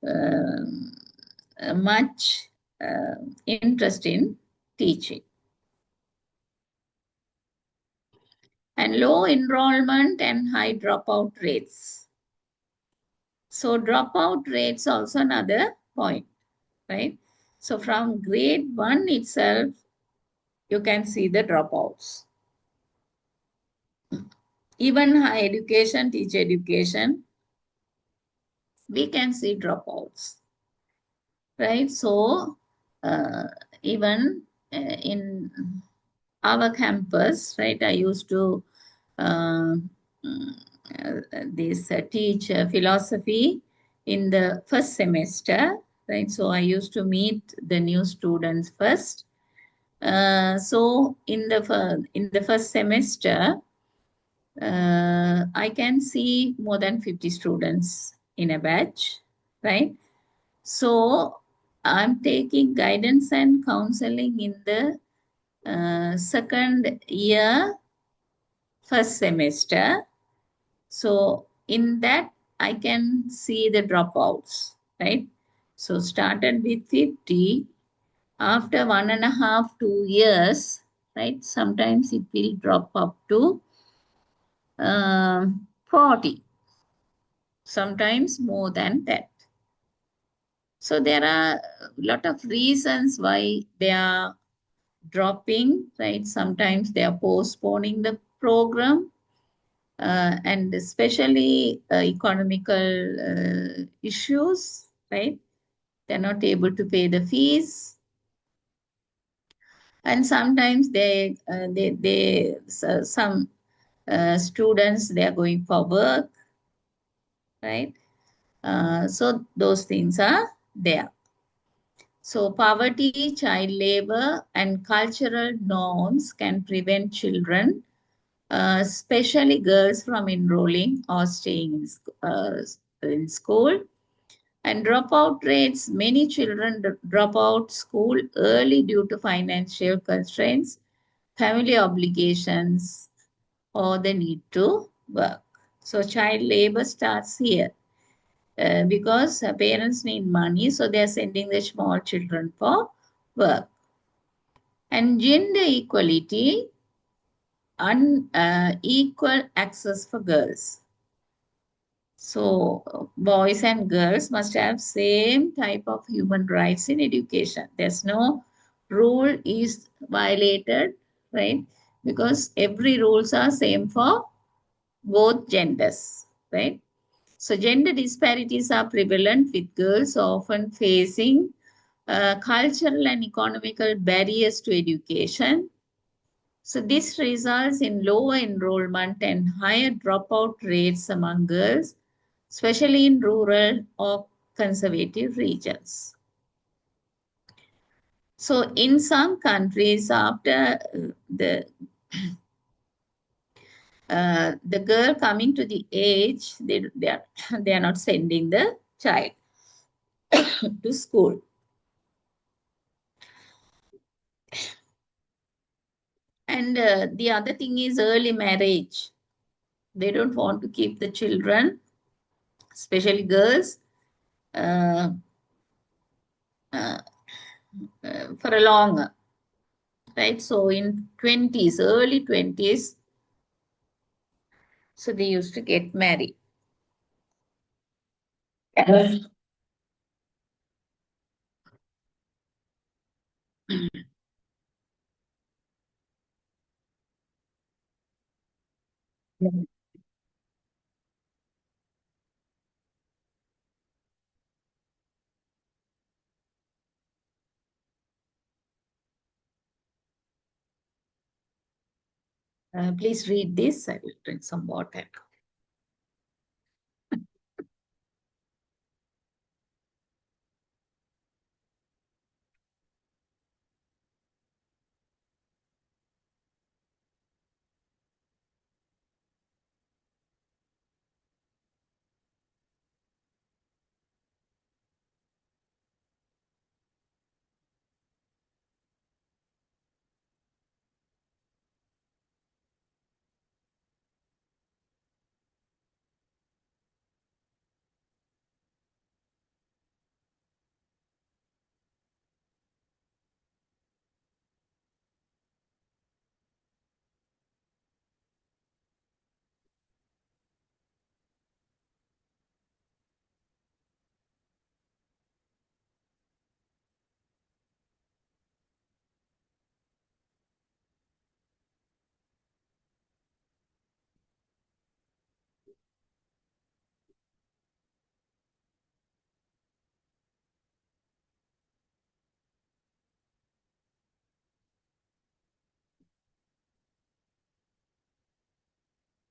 A: not much interest in teaching. And low enrollment and high dropout rates. So dropout rates also another point, right? So from grade 1 itself, you can see the dropouts. Even high education, teacher education, we can see dropouts, right? So even in our campus, right, I used to uh, teach philosophy in the first semester, right? So I used to meet the new students first. So in the first semester, I can see more than 50 students in a batch, right? So I'm taking guidance and counseling in the second year, first semester. So in that, I can see the dropouts, right? So started with 50. After 1.5, 2 years, right? Sometimes it will drop up to 40, sometimes more than that. So there are a lot of reasons why they are dropping, right? Sometimes they are postponing the program, and especially economical issues, right? They're not able to pay the fees, and sometimes some students they are going for work, right? So those things are there. So poverty, child labor, and cultural norms can prevent children, especially girls, from enrolling or staying in school. And dropout rates, many children drop out school early due to financial constraints, family obligations, or the need to work. So child labor starts here because parents need money, so they are sending their small children for work. And gender equality, unequal access for girls. So boys and girls must have same type of human rights in education. There's no rule is violated, right? Because every rules are same for both genders, right? So gender disparities are prevalent with girls often facing cultural and economical barriers to education. So this results in lower enrollment and higher dropout rates among girls, especially in rural or conservative regions. So in some countries, after the girl coming to the age, they are not sending the child to school. And the other thing is early marriage. They don't want to keep the children, especially girls, uh, uh, for a long, right? So in 20s, early 20s, so they used to get married. Please read this. I will drink some water.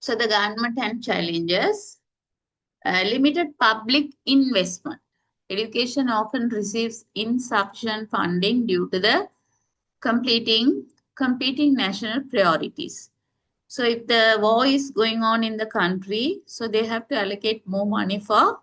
A: So the government and challenges, limited public investment. Education often receives insufficient funding due to the completing competing national priorities. So if the war is going on in the country, so they have to allocate more money for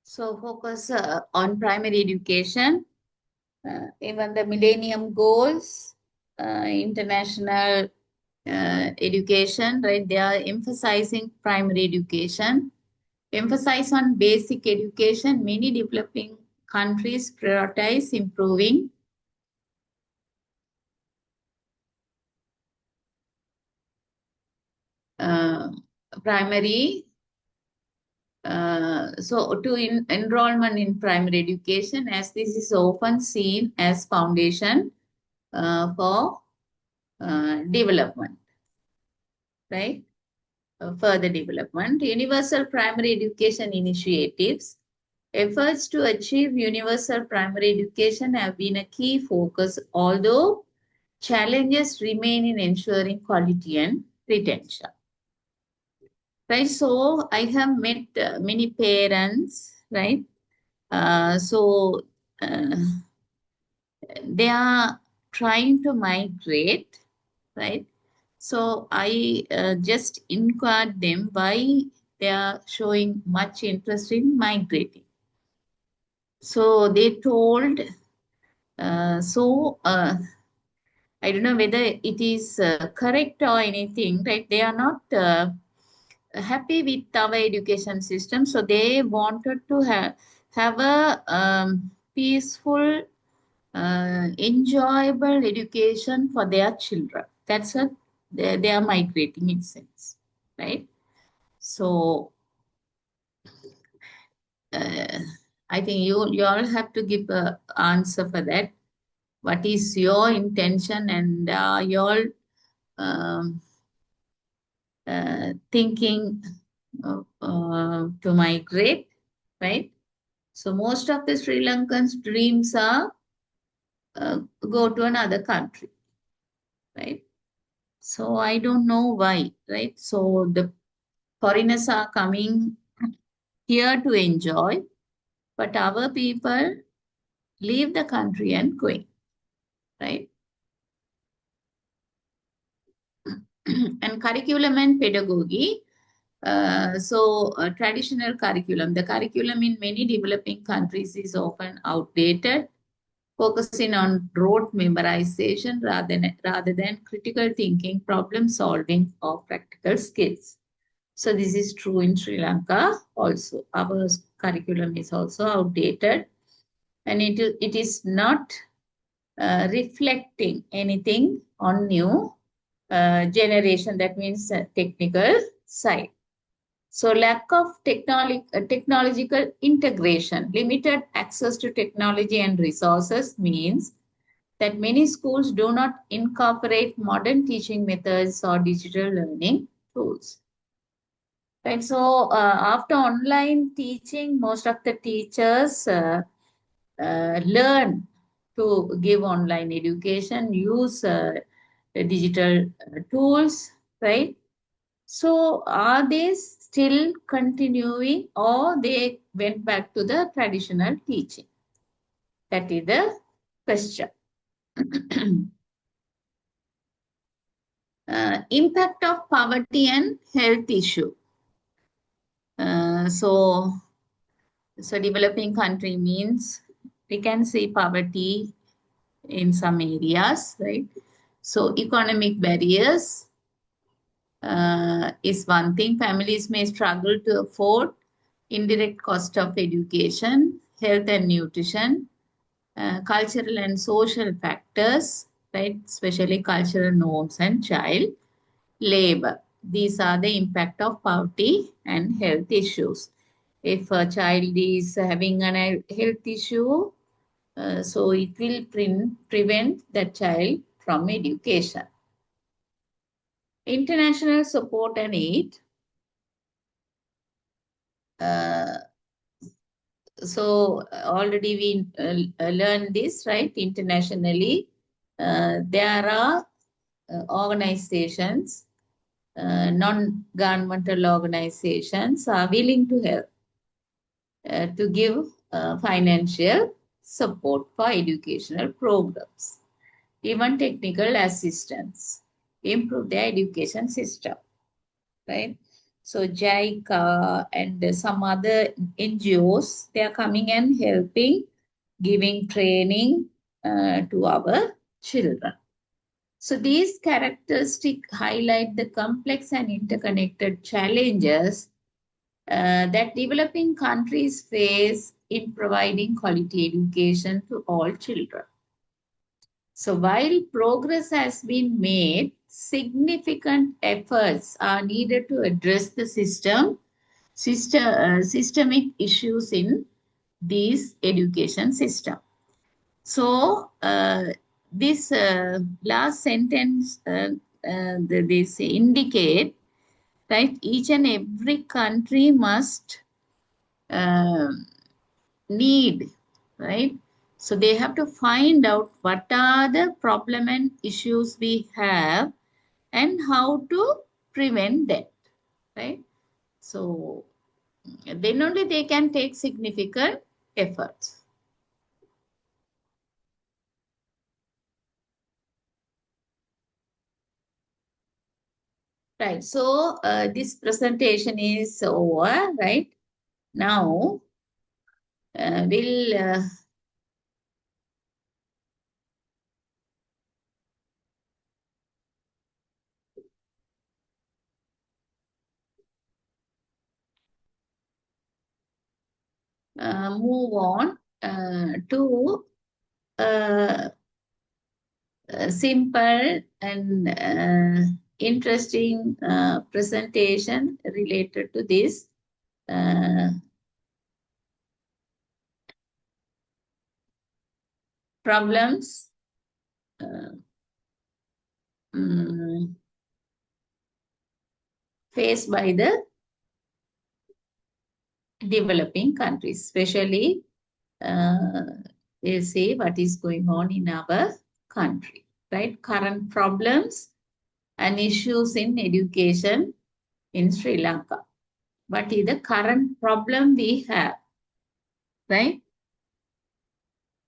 A: So focus on primary education, even the Millennium Goals, international education, right? They are emphasizing primary education, emphasize on basic education. Many developing countries prioritize improving uh, primary. So to enrollment in primary education, as this is often seen as foundation for development, right? Further development. Universal primary education initiatives. Efforts to achieve universal primary education have been a key focus, although challenges remain in ensuring quality and retention. Right, so I have met many parents, right? So they are trying to migrate, right? So I just inquired them why they are showing much interest in migrating. So they told, I don't know whether it is correct or anything, right? They are not happy with our education system, so they wanted to have a peaceful, enjoyable education for their children. That's what they are migrating in sense, right? So uh, I think you all have to give a answer for that. What is your intention, and you all um, thinking to migrate, right? So most of the Sri Lankans' dreams are go to another country, right? So I don't know why, right? So the foreigners are coming here to enjoy, but our people leave the country and going, right? And curriculum and pedagogy. Traditional curriculum. The curriculum in many developing countries is often outdated, focusing on rote memorization rather than critical thinking, problem solving, or practical skills. So this is true in Sri Lanka also. Our curriculum is also outdated, and it is not reflecting anything on new generation. That means technical side. So lack of technological integration, limited access to technology and resources means that many schools do not incorporate modern teaching methods or digital learning tools. Right. So after online teaching, most of the teachers learn to give online education, use digital tools, right? So are they still continuing, or they went back to the traditional teaching? That is the question. Impact of poverty and health issue. So developing country means we can see poverty in some areas, right? So economic barriers is one thing. Families may struggle to afford indirect cost of education, health and nutrition, cultural and social factors, right? Especially cultural norms and child labor. These are the impact of poverty and health issues. If a child is having a health issue, so it will prevent that child from education. International support and aid. Uh, Already we learned this, right? Internationally, there are organizations, non-governmental organizations are willing to help to give financial support for educational programs, even technical assistance, improve their education system, right? So JICA and some other NGOs, they are coming and helping, giving training to our children. So these characteristics highlight the complex and interconnected challenges that developing countries face in providing quality education to all children. So while progress has been made, significant efforts are needed to address the systemic issues in these education system. So this last sentence, they say indicate, right? Each and every country must need, right? So they have to find out what are the problem and issues we have and how to prevent that, right? So then only they can take significant efforts. Right, so this presentation is over, right? Now we'll move on to simple and interesting presentation related to this problems um, faced by the developing countries, especially we'll see what is going on in our country, right? Current problems and issues in education in Sri Lanka. What is the current problem we have, right?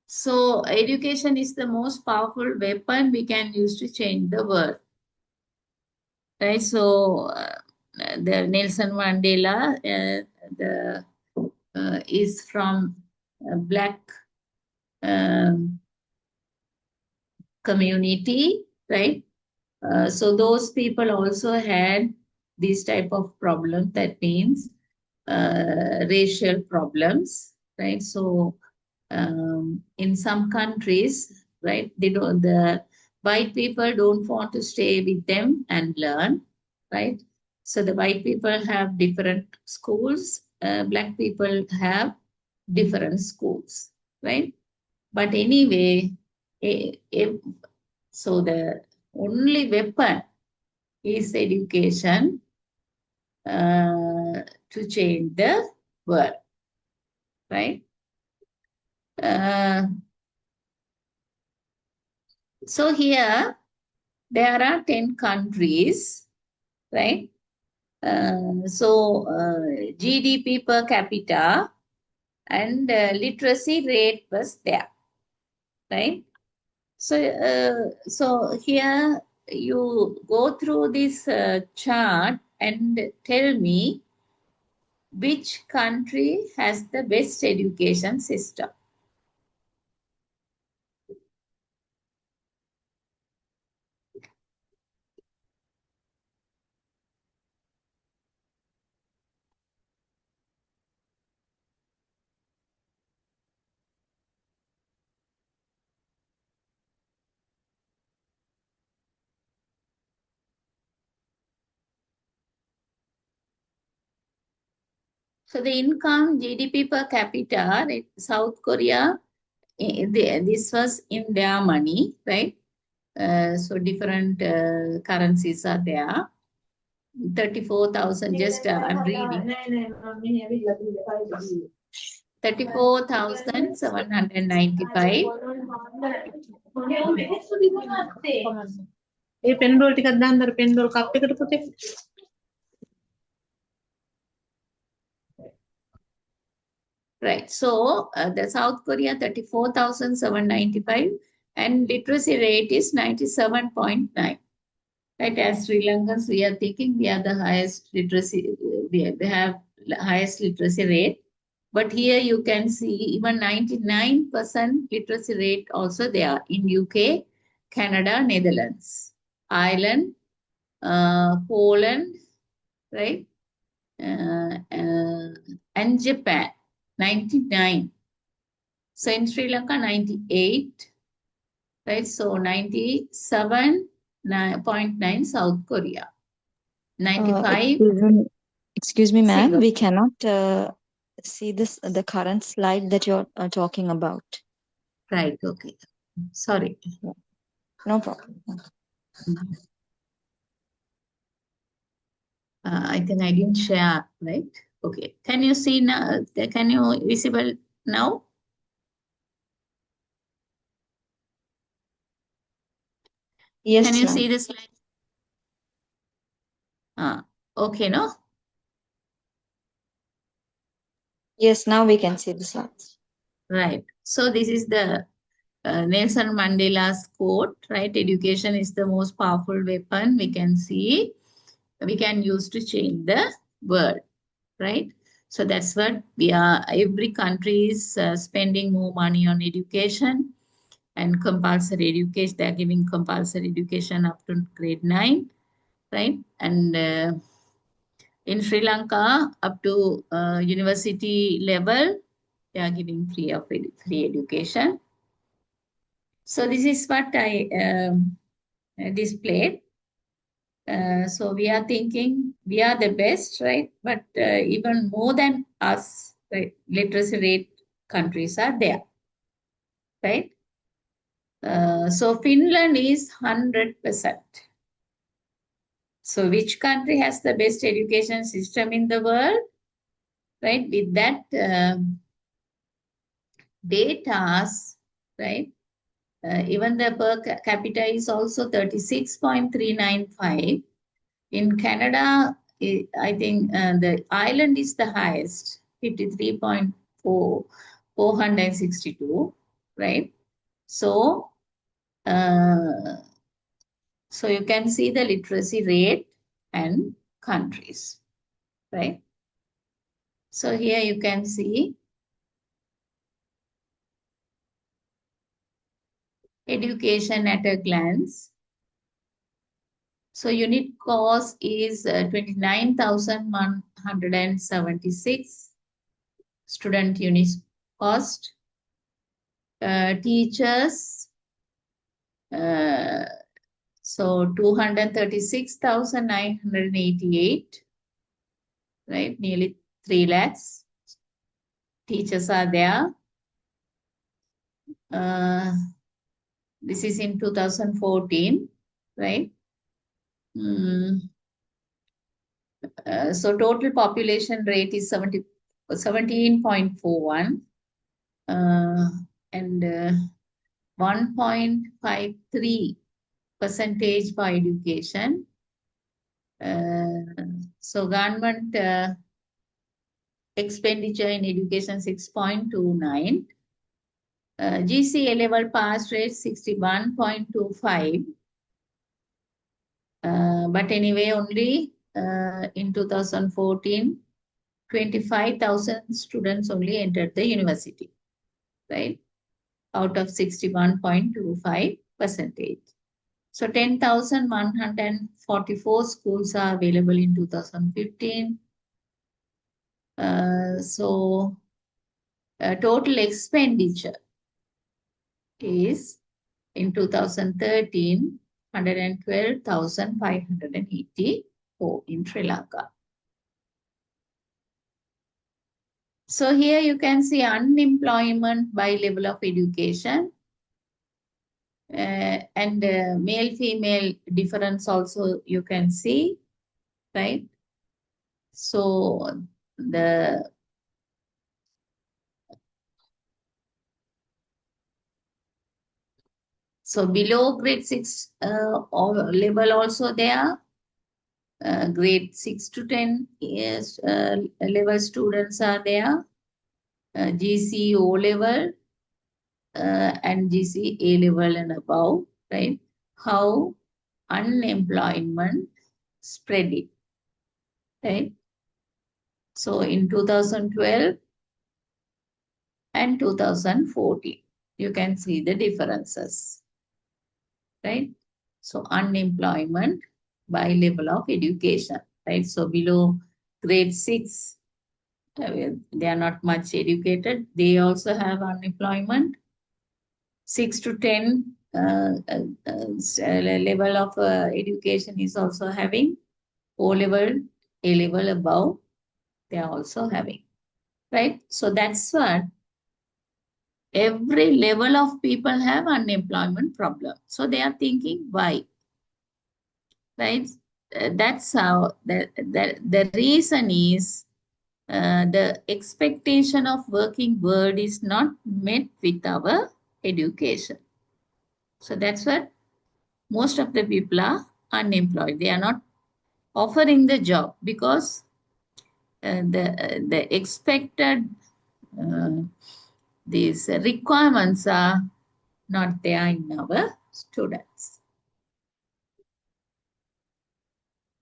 A: So education is the most powerful weapon we can use to change the world, right? So the Nelson Mandela, is from Black community, right? So those people also had this type of problem. That means racial problems, right? So in some countries, right, the white people don't want to stay with them and learn, right? So the white people have different schools, black people have different schools, right? But anyway, so the only weapon is education to change the world, right? So here there are 10 countries, right? GDP per capita and literacy rate was there, right? So here you go through this chart and tell me which country has the best education system. So the income GDP per capita, right, South Korea, this was in their money, right? So different currencies are there. 34,000, just I'm reading. 34,795. Right. So the South Korea 34,795 and literacy rate is 97.9. Right, as Sri Lankans, we are thinking we are the highest literacy, we have highest literacy rate. But here you can see even 99% literacy rate also there in UK, Canada, Netherlands, Ireland, Poland, right? And Japan, 99. So in Sri Lanka, 98, right? So 97.9 South Korea, 95
C: Excuse me, ma'am. We
A: Singapore.
C: cannot see the current slide that you're talking about.
A: Right, okay. Sorry.
C: Yeah. No problem.
A: I think I didn't share, right? Okay. Can you see now? Can you visible now? Can
C: Yes,
A: you
C: ma'am.
A: see the slide? Okay, no?
C: Yes, now we can see the slides.
A: Right. So this is the Nelson Mandela's quote, right? Education is the most powerful weapon we can see. We can use to change the world, right? So that's what we are. Every country is spending more money on education and compulsory education. They're giving compulsory education up to grade 9, right? And in Sri Lanka, up to university level, they are giving free education. So this is what I displayed. So we are thinking we are the best, right? But even more than us, right? Literacy rate countries are there, right? So Finland is 100%. So which country has the best education system in the world, right? With that data, right? Even the per capita is also 36.395. In Canada, I think the island is the highest, 53.462, right? So, so you can see the literacy rate and countries, right? So here you can see education at a glance. So unit cost is 29,176 student unit cost. Teachers, so 236,988, right? Nearly 3 lakhs. Teachers are there. This is in 2014, right? So total population rate is 17.41 and 1.53 percentage for education. So government expenditure in education 6.29. GCA level pass rate 61.25. But anyway, only in 2014, 25,000 students only entered the university, right? Out of 61.25 percentage. So 10,144 schools are available in 2015. So total expenditure is in 2013, 112,584 in Sri Lanka. So here you can see unemployment by level of education and male-female difference also you can see, right? So the below grade 6 level also there. Grade 6 to 10 years level students are there. GC O level and GC A level and above, right? How unemployment spread it, right? So in 2012 and 2014, you can see the differences, right? So unemployment by level of education, right? So below grade 6, they are not much educated. They also have unemployment. 6 to 10 level of education is also having. O level, A level above, they are also having, right? So that's what every level of people have unemployment problem. So they are thinking why, right? That's how the reason is the expectation of working world is not met with our education. So that's what most of the people are unemployed. They are not offering the job because the expected uh, these requirements are not there in our students.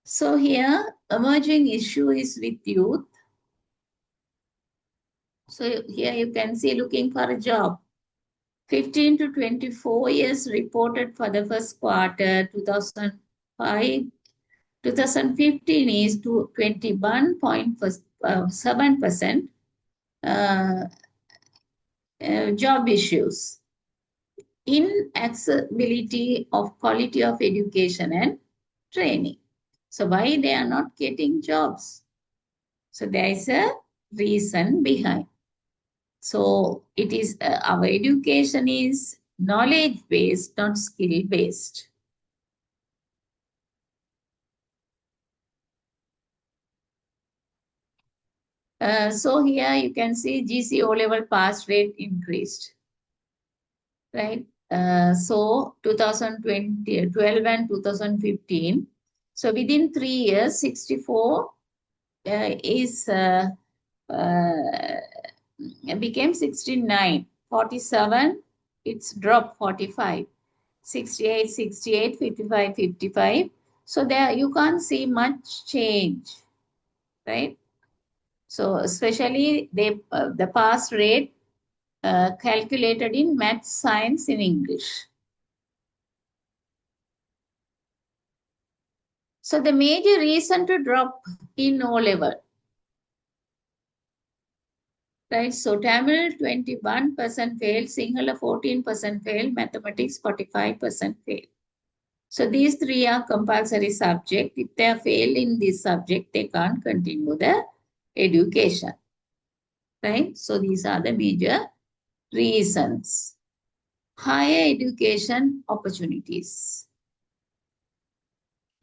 A: So here, emerging issue is with youth. So here you can see looking for a job. 15 to 24 years reported for the first quarter 2005. 2015 is to 21.7% job issues. Inaccessibility of quality of education and training. So why they are not getting jobs? So there is a reason behind. So it is our education is knowledge based, not skill based. So here you can see GC O level pass rate increased, right? So 2012 and 2015. So within 3 years, 64 is became 69. 47, it's dropped 45. 68, 68, 55, 55. So there you can't see much change, right? So especially the pass rate calculated in math, science, in English. So the major reason to drop in O level, right? So Tamil 21% fail, Sinhala 14% fail, mathematics 45% fail. So these three are compulsory subject. If they fail in this subject, they can't continue the education, right? So these are the major reasons. Higher education opportunities,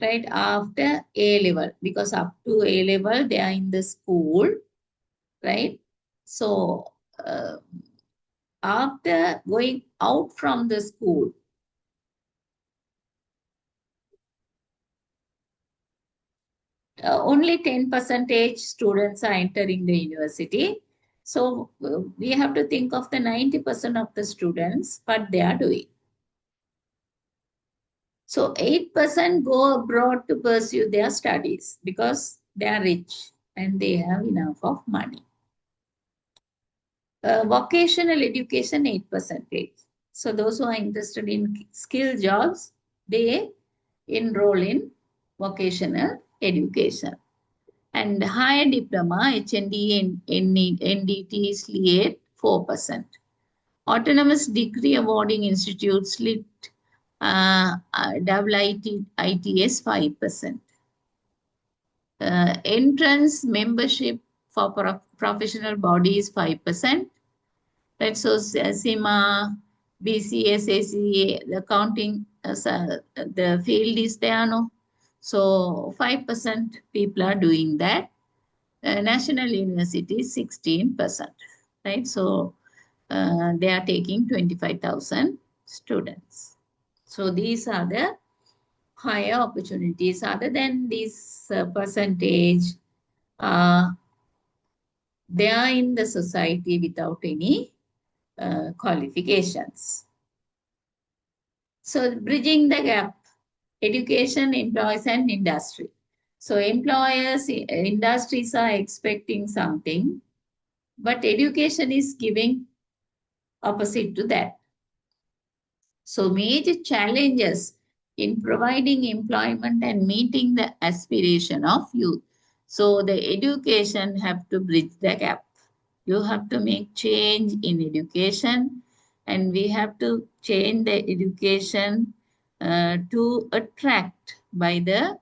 A: right? After A level, because up to A level, they are in the school, right? So after going out from the school, only 10% students are entering the university. So we have to think of the 90% of the students, what they are doing. So 8% go abroad to pursue their studies because they are rich and they have enough of money. Vocational education, 8%. So those who are interested in skill jobs, they enroll in vocational education. And higher diploma, HND and NDT is 4%. Autonomous degree awarding institutes, LIT, ITS 5%. Entrance membership for professional bodies 5%. Right, so SEMA, BCS, ACA, the counting, the field is there, no? So 5% people are doing that. National University 16%, right? So they are taking 25,000 students. So these are the higher opportunities. Other than this percentage, they are in the society without any qualifications. So bridging the gap. education, employees, and industry. So employers, industries are expecting something, but education is giving opposite to that. So major challenges in providing employment and meeting the aspiration of youth. So the education have to bridge the gap. You have to make change in education, and we have to change the education to attract by the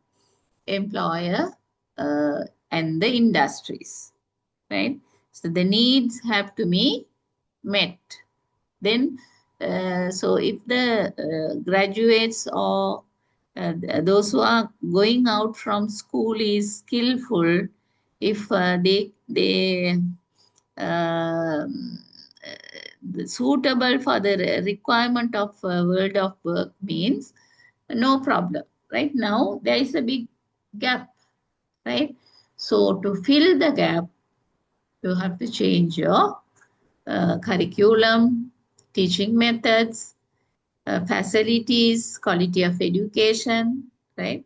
A: employer and the industries, right? So the needs have to be met. Then, so if the graduates or those who are going out from school is skillful, if they suitable for the requirement of world of work means no problem. Right now, there is a big gap, right? So to fill the gap, you have to change your curriculum, teaching methods, facilities, quality of education, right?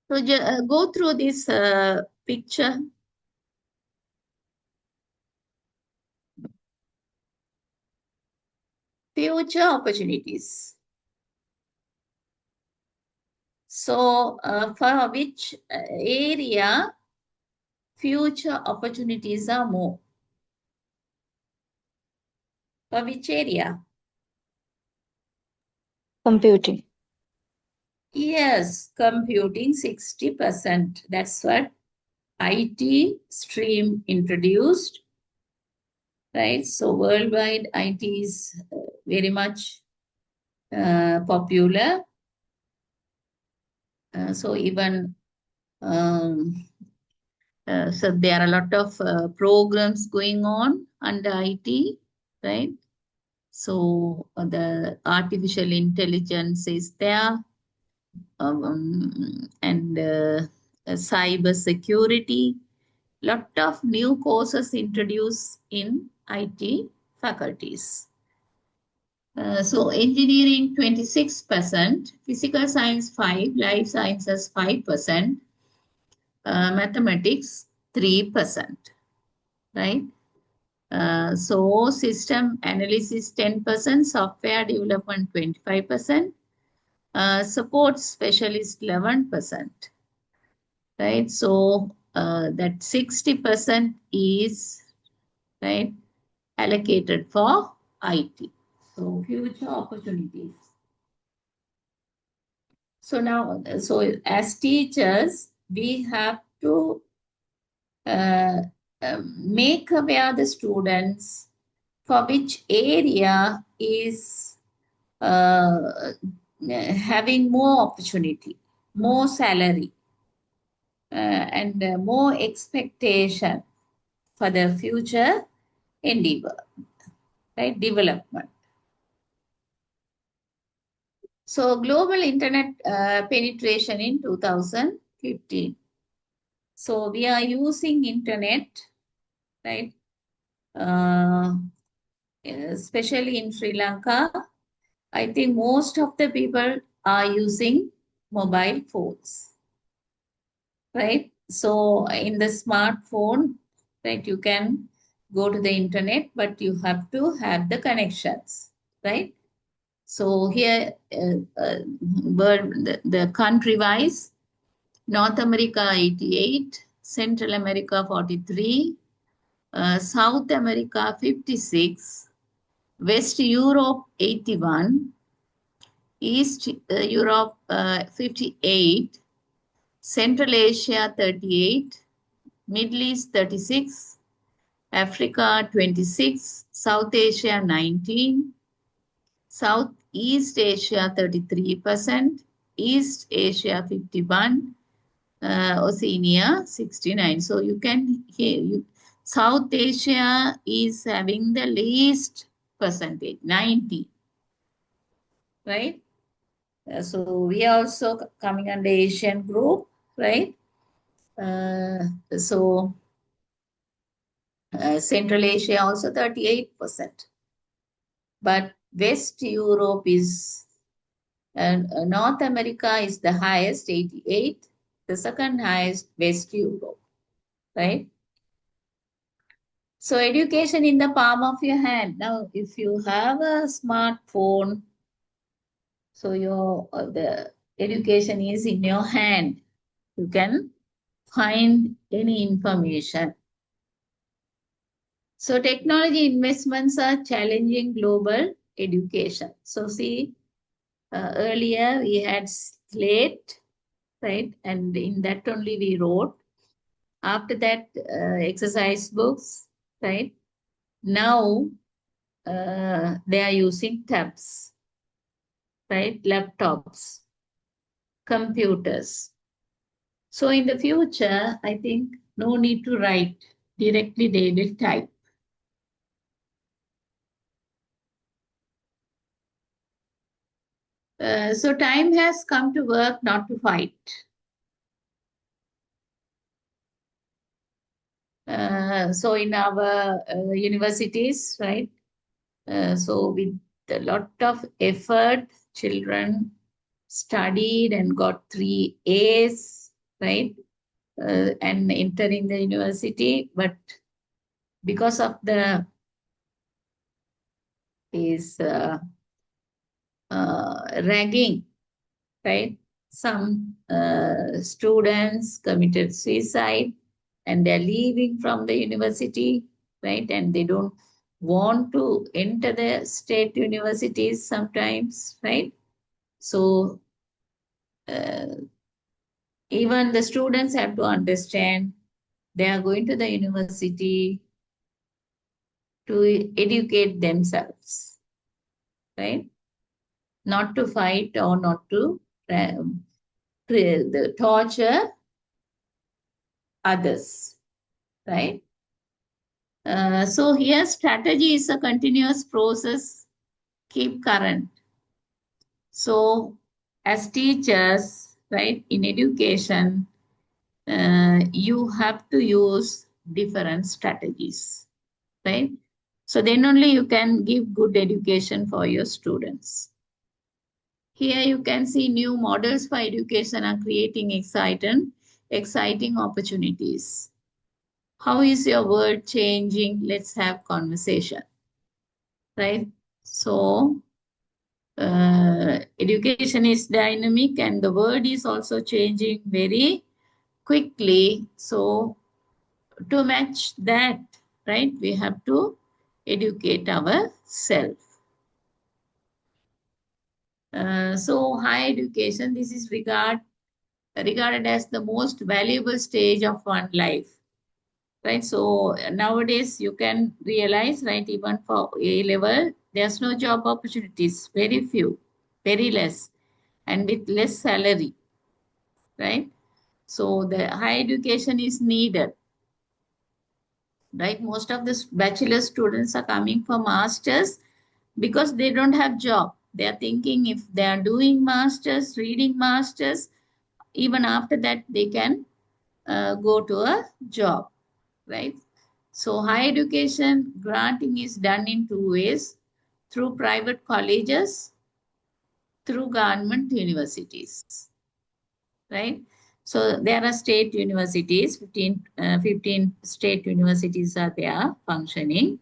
A: So go through this picture. Future opportunities. So for which area future opportunities are more? For which area?
C: Computing.
A: Yes, computing 60%. That's what IT stream introduced, right? So worldwide IT is very much popular. So even so there are a lot of programs going on under IT, right? So the artificial intelligence is there, and cyber security. Lot of new courses introduced in IT faculties. So engineering 26%, physical science 5, life sciences 5%, mathematics 3%, right? So system analysis 10%, software development 25%, support specialist 11%, right? So that 60% is, right, allocated for IT. So future opportunities. So now, so as teachers, we have to uh, make aware the students for which area is having more opportunity, more salary, and more expectation for the future endeavor, right? Development. So global internet penetration in 2015. So we are using internet, right? Uh, especially in Sri Lanka, I think most of the people are using mobile phones, right? So in the smartphone, right, you can go to the internet, but you have to have the connections, right? So here, the country-wise, North America 88, Central America 43, South America 56, West Europe 81, East Europe 58, Central Asia 38, Middle East 36, Africa 26, South Asia 19, Southeast Asia 33%, East Asia 51, Oceania 69. So you can hear South Asia is having the least percentage, 90, right? So we are also coming under Asian group, right? So Central Asia also 38%. but West Europe is, North America is the highest, 88. The second highest, West Europe, right? So education in the palm of your hand. Now, if you have a smartphone, so your the education is in your hand. You can find any information. So technology investments are challenging global education. So see, earlier we had slate, right? And in that only we wrote. After that, exercise books, right? Now they are using tabs, right? Laptops, computers. So in the future, I think no need to write. Directly they will type. So time has come to work, not to fight. So in our universities, right? So with a lot of effort, children studied and got 3 A's, right? And entering the university, but because of the is ragging, right? Some students committed suicide and they're leaving from the university, right? And they don't want to enter the state universities sometimes, right? So uh, even the students have to understand they are going to the university to educate themselves, right? Not to fight or not to torture others, right? So here strategy is a continuous process, keep current. So as teachers, right, in education, you have to use different strategies, right? So then only you can give good education for your students. Here you can see new models for education are creating exciting opportunities. How is your world changing? Let's have conversation, right? So education is dynamic and the world is also changing very quickly. So to match that, right, we have to educate ourselves. So higher education, this is regarded as the most valuable stage of one life, right? So nowadays you can realize, right, even for A level, there's no job opportunities, very few, very less, and with less salary, right? So the higher education is needed, right? Most of the bachelor students are coming for masters because they don't have job. They are thinking if they are doing masters, reading masters, even after that they can go to a job, right? So higher education granting is done in 2 ways, through private colleges, through government universities, right? So there are state universities, 15 state universities are there functioning.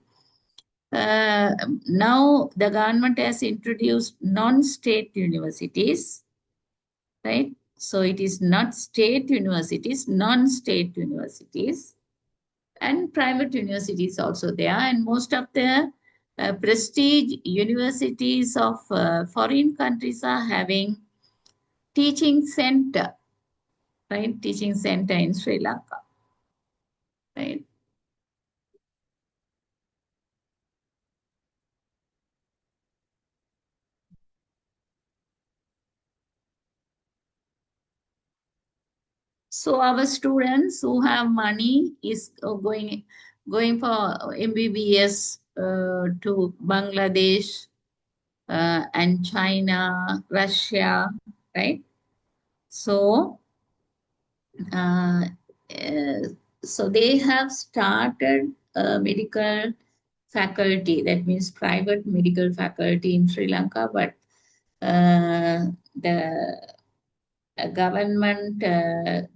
A: Uh, Now the government has introduced non-state universities, right? So it is not state universities, non-state universities, and private universities also there. And most of the prestige universities of foreign countries are having teaching center, right? Teaching center in Sri Lanka, right? So our students who have money is going for MBBS to Bangladesh and China, Russia, right? So uh, uh, so they have started medical faculty, that means private medical faculty in Sri Lanka, but the government,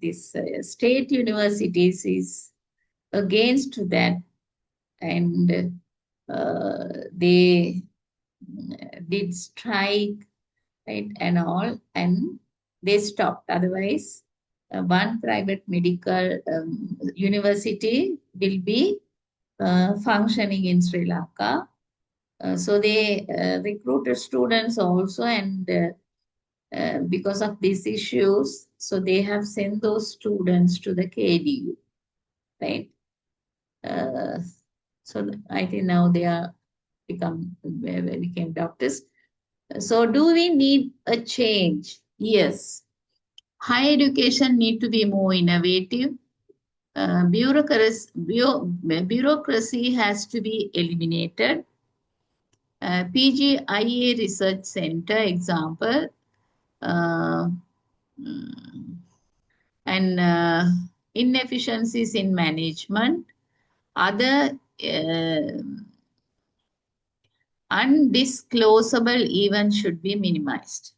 A: this state universities is against that, and they did strike, right, and all, and they stopped. Otherwise, one private medical university will be functioning in Sri Lanka. So they recruited students also, and because of these issues, so they have sent those students to the KDU, right? Uh, so I think now they are became doctors. So do we need a change? Yes. Higher education need to be more innovative. Bureaucracy has to be eliminated. PgIA Research Center example, uh, mm, and inefficiencies in management, other undisclosable events should be minimized.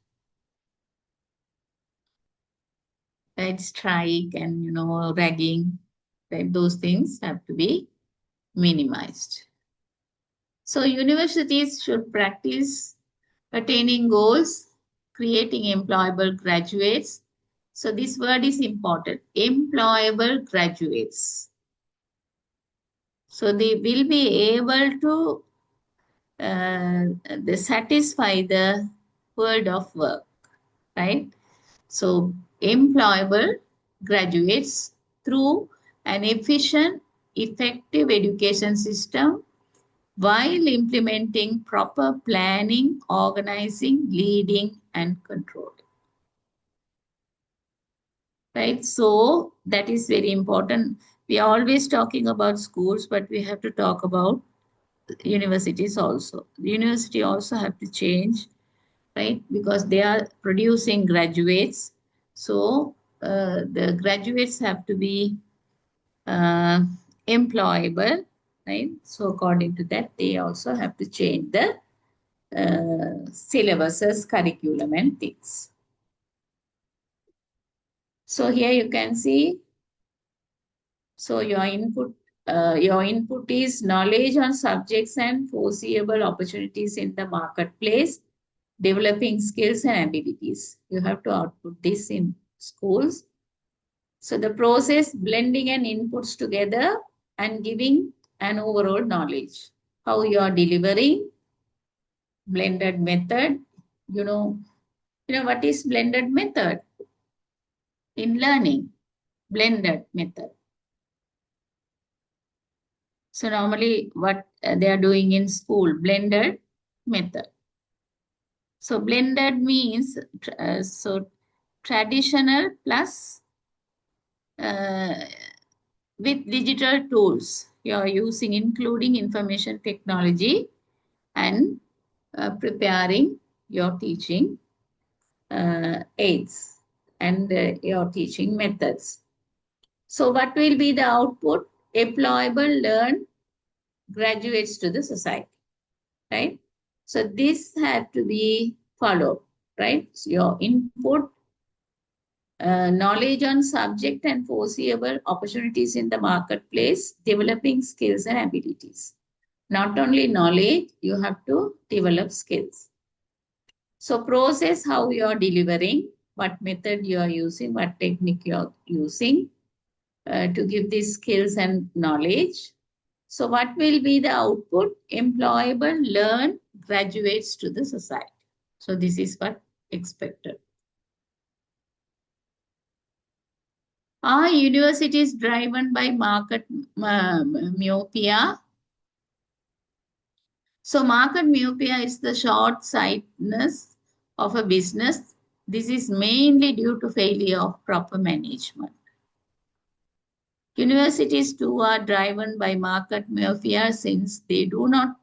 A: Right? Strike and ragging, right? Those things have to be minimized. So universities should practice attaining goals, creating employable graduates. So this word is important, employable graduates. So they will be able to they satisfy the world of work, right? So employable graduates through an efficient, effective education system while implementing proper planning, organizing, leading, and control. Right? So that is very important. We are always talking about schools, but we have to talk about universities also. The university also have to change, right? Because they are producing graduates. So the graduates have to be uh, employable, right? So according to that, they also have to change the syllabuses, curriculum, and things. So here you can see. So your input is knowledge on subjects and foreseeable opportunities in the marketplace, developing skills and abilities. You have to output this in schools. So the process, blending and inputs together and giving an overall knowledge. How you are delivering, blended method. You know, what is blended method in learning? Blended method. So normally what they are doing in school, blended method. So blended means traditional plus with digital tools you are using, including information technology, and preparing your teaching aids and your teaching methods. So what will be the output? Employable learn graduates to the society, right? So this had to be followed, right? So your input, knowledge on subject and foreseeable opportunities in the marketplace, developing skills and abilities. Not only knowledge, you have to develop skills. So process how you are delivering, what method you are using, what technique you are using to give these skills and knowledge. So what will be the output? Employable learn graduates to the society. So this is what expected. Are universities driven by market myopia? So market myopia is the short-sightedness of a business. This is mainly due to failure of proper management. Universities too are driven by market myopia since they do not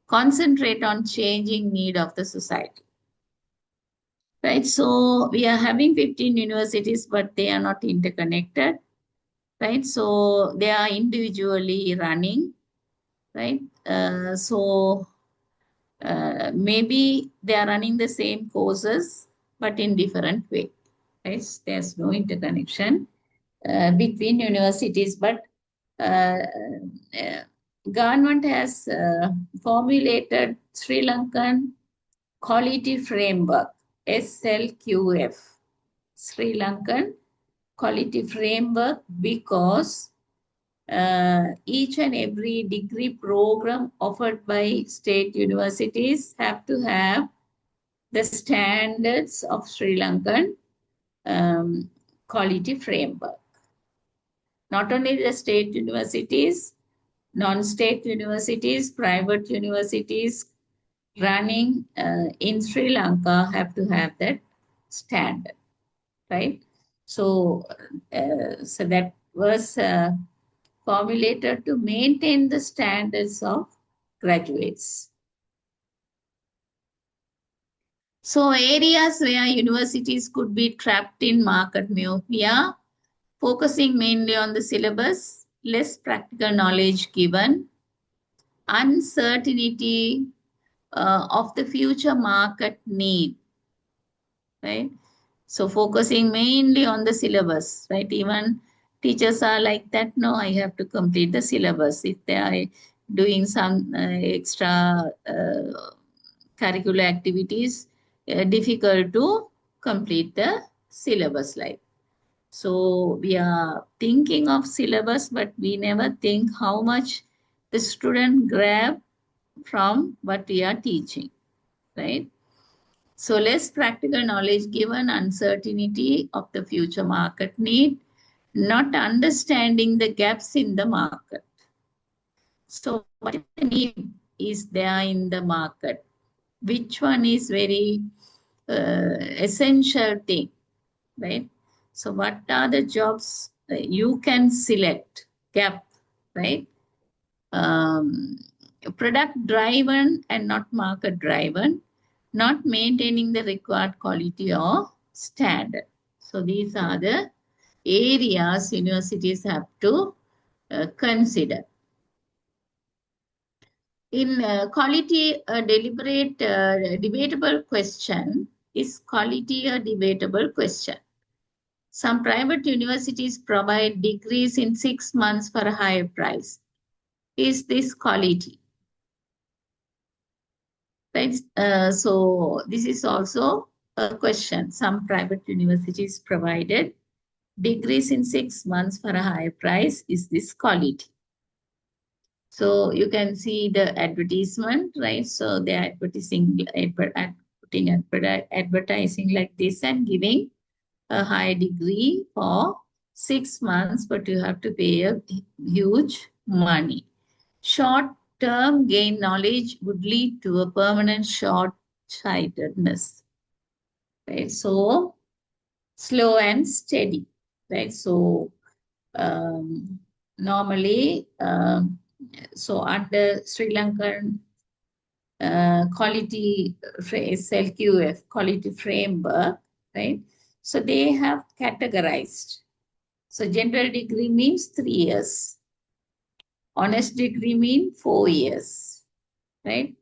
A: concentrate on changing need of the society. Right? So we are having 15 universities, but they are not interconnected. Right? So they are individually running. right? Maybe they are running the same courses, but in different way, right? There's no interconnection between universities, but uh, uh, government has formulated Sri Lankan Quality Framework, SLQF, Sri Lankan Quality Framework, because each and every degree program offered by state universities have to have the standards of Sri Lankan um, quality framework. Not only the state universities, non-state universities, private universities running in Sri Lanka have to have that standard, right? So, so that was formulated to maintain the standards of graduates. So areas where universities could be trapped in market myopia, focusing mainly on the syllabus, less practical knowledge given, uncertainty of the future market need, right? So focusing mainly on the syllabus, right? Even teachers are like that, no, I have to complete the syllabus. If they are doing some extra curricular activities, difficult to complete the syllabus like. So we are thinking of syllabus, but we never think how much the student grab from what we are teaching, right? So less practical knowledge given uncertainty of the future market need, not understanding the gaps in the market. So what is the need is there in the market? Which one is very essential thing, right? So what are the jobs you can select? Gap, right? Um, Product driven and not market driven, not maintaining the required quality or standard. So these are the areas universities have to consider. In quality, a deliberate, debatable question, is quality a debatable question? Some private universities provide degrees in 6 months for a higher price. Is this quality? Right? So this is also a question. Some private universities provided degrees in 6 months for a higher price. Is this quality? So you can see the advertisement, right? So they are advertising like this and giving a high degree for 6 months, but you have to pay a huge money. Short-term gain knowledge would lead to a permanent short-sightedness, right? So slow and steady, right? So um, normally, so under Sri Lankan quality SLQF quality framework, right? So they have categorized. So general degree means 3 years. Honest degree means 4 years, right?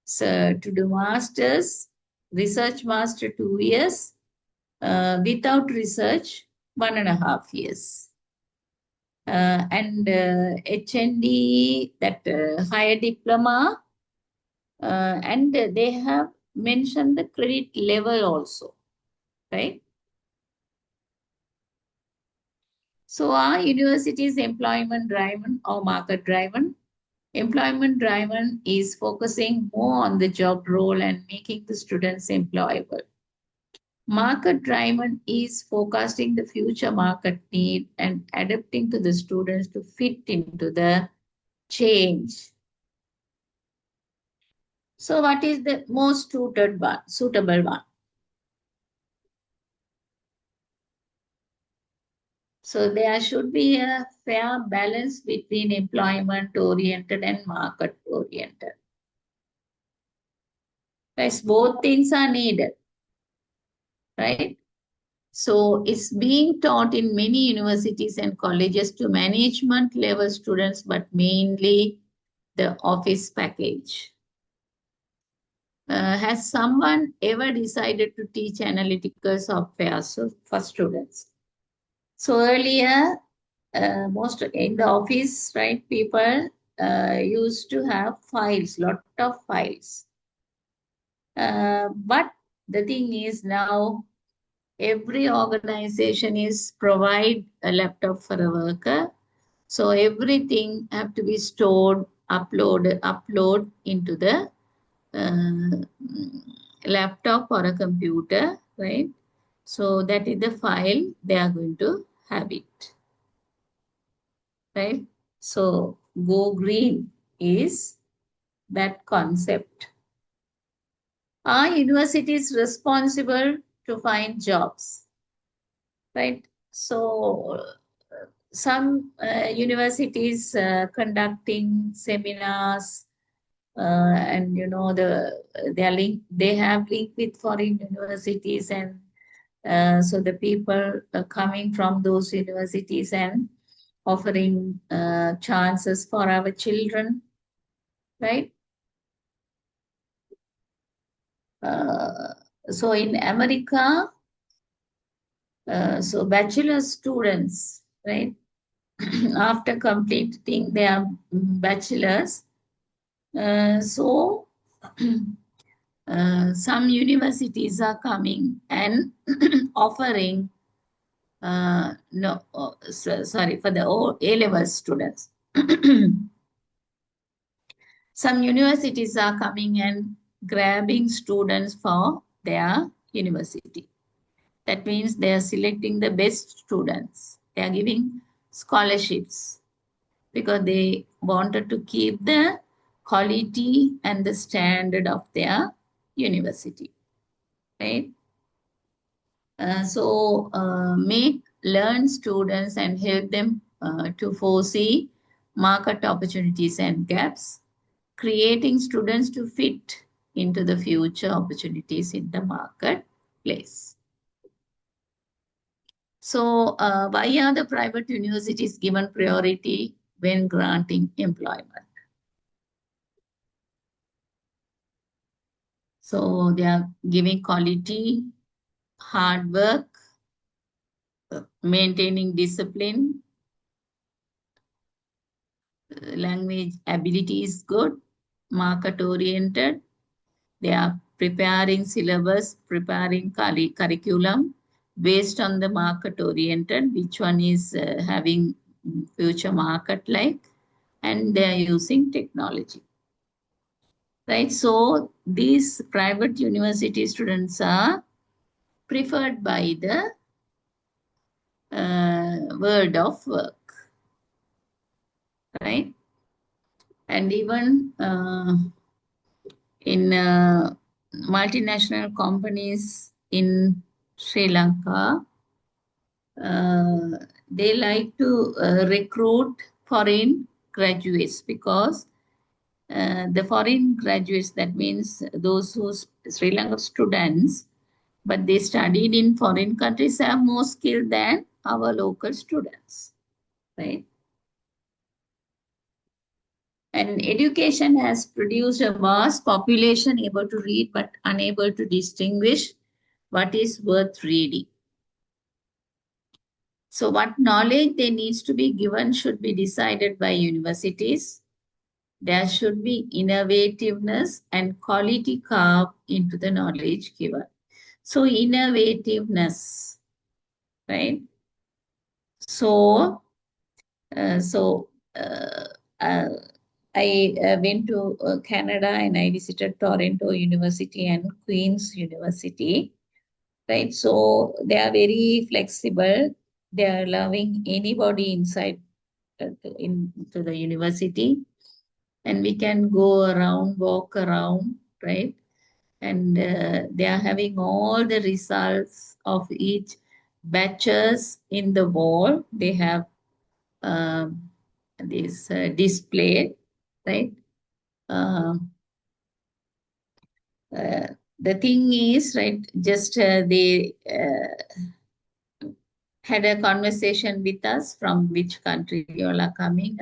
A: So to do masters, research master 2 years, without research 1.5 years. And HND, that higher diploma, and they have mentioned the credit level also, right? So are universities employment driven or market driven? Employment driven is focusing more on the job role and making the students employable. Market driven is forecasting the future market need and adapting to the students to fit into the change. So what is the most suitable one? So there should be a fair balance between employment oriented and market oriented. Yes, both things are needed, right? So it's being taught in many universities and colleges to management level students, but mainly the office package. Has someone ever decided to teach analytical software for students? So earlier, most in the office, right, people used to have files, lot of files. But the thing is now every organization is provide a laptop for a worker. So everything have to be stored, upload into the laptop or a computer, right? So that is the file they are going to have it, right? So go green is that concept. Are universities responsible to find jobs, right? So some universities conducting seminars, and they have link with foreign universities, and so the people coming from those universities and offering chances for our children, right? Uh, so in America, so bachelor students, right, after completing their bachelor's, so some universities are coming and offering, no, sorry, for the A-level students. Some universities are coming and grabbing students for their university. That means they are selecting the best students. They are giving scholarships because they wanted to keep the quality and the standard of their university, right? Make learn students and help them to foresee market opportunities and gaps, creating students to fit into the future opportunities in the marketplace. So, why are the private universities given priority when granting employment? So, they are giving quality, hard work, maintaining discipline, language ability is good, market oriented. They are preparing syllabus, preparing curriculum based on the market oriented, which one is having future market like, and they are using technology. Right, so these private university students are preferred by the world of work, right? And even in multinational companies in Sri Lanka, uh, they like to recruit foreign graduates because the foreign graduates, that means those who Sri Lanka students, but they studied in foreign countries, are more skilled than our local students, right? And education has produced a vast population able to read but unable to distinguish what is worth reading. So what knowledge they needs to be given should be decided by universities. There should be innovativeness and quality carved into the knowledge given. So innovativeness, right? So, uh, so uh, uh, I went to Canada and I visited Toronto University and Queen's University, right? So they are very flexible. They are allowing anybody inside into the university, and we can go around, walk around, right? And they are having all the results of each batches in the wall. They have um, this display, right? Um, uh, the thing is, right, just they had a conversation with us from which country you all are coming.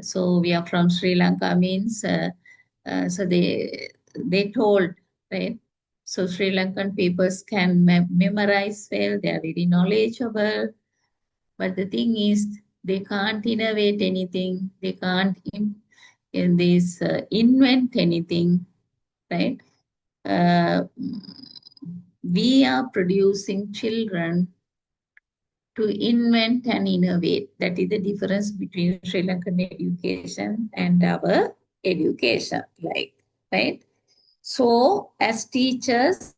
A: So we are from Sri Lanka means, so they told, right? So Sri Lankan peoples can memorize well, they are very knowledgeable, but the thing is, they can't innovate anything, they can't invent anything, right? Uh, we are producing children to invent and innovate. That is the difference between Sri Lankan education and our education, like, right? So, as teachers,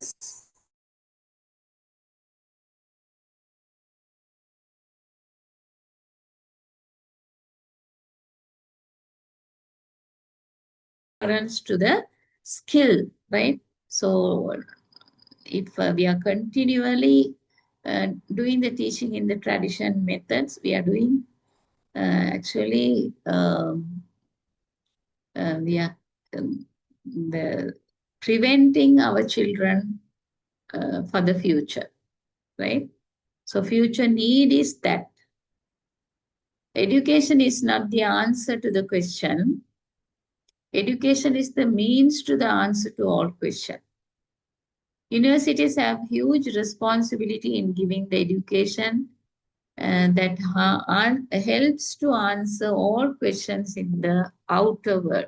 A: to the skill, right? So, if we are continually doing the teaching in the tradition methods, we are doing actually we are um, the preventing our children for the future, right? So future need is that education is not the answer to the question. Education is the means to the answer to all questions. Universities have huge responsibility in giving the education that helps to answer all questions in the outer world.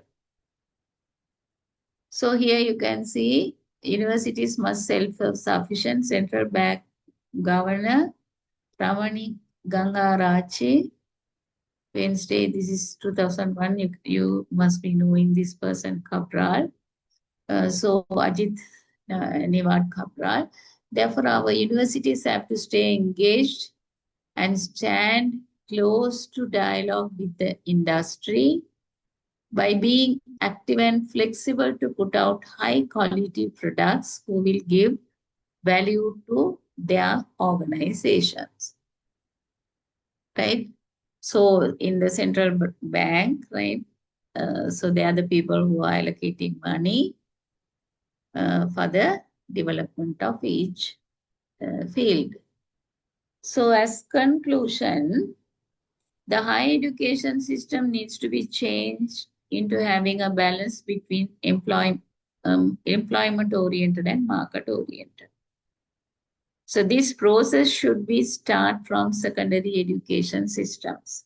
A: So here you can see universities must self-sufficient central bank governor Ramani Gangarache Wednesday. This is 2001. You must be knowing this person, Cabral. So Ajit Niwad Cabral. Therefore, our universities have to stay engaged and stand close to dialogue with the industry by being active and flexible to put out high quality products who will give value to their organizations, right? So in the central bank, right? So they are the people who are allocating money for the development of each field. So as conclusion, the higher education system needs to be changed into having a balance between employment oriented and market oriented. So this process should be start from secondary education systems.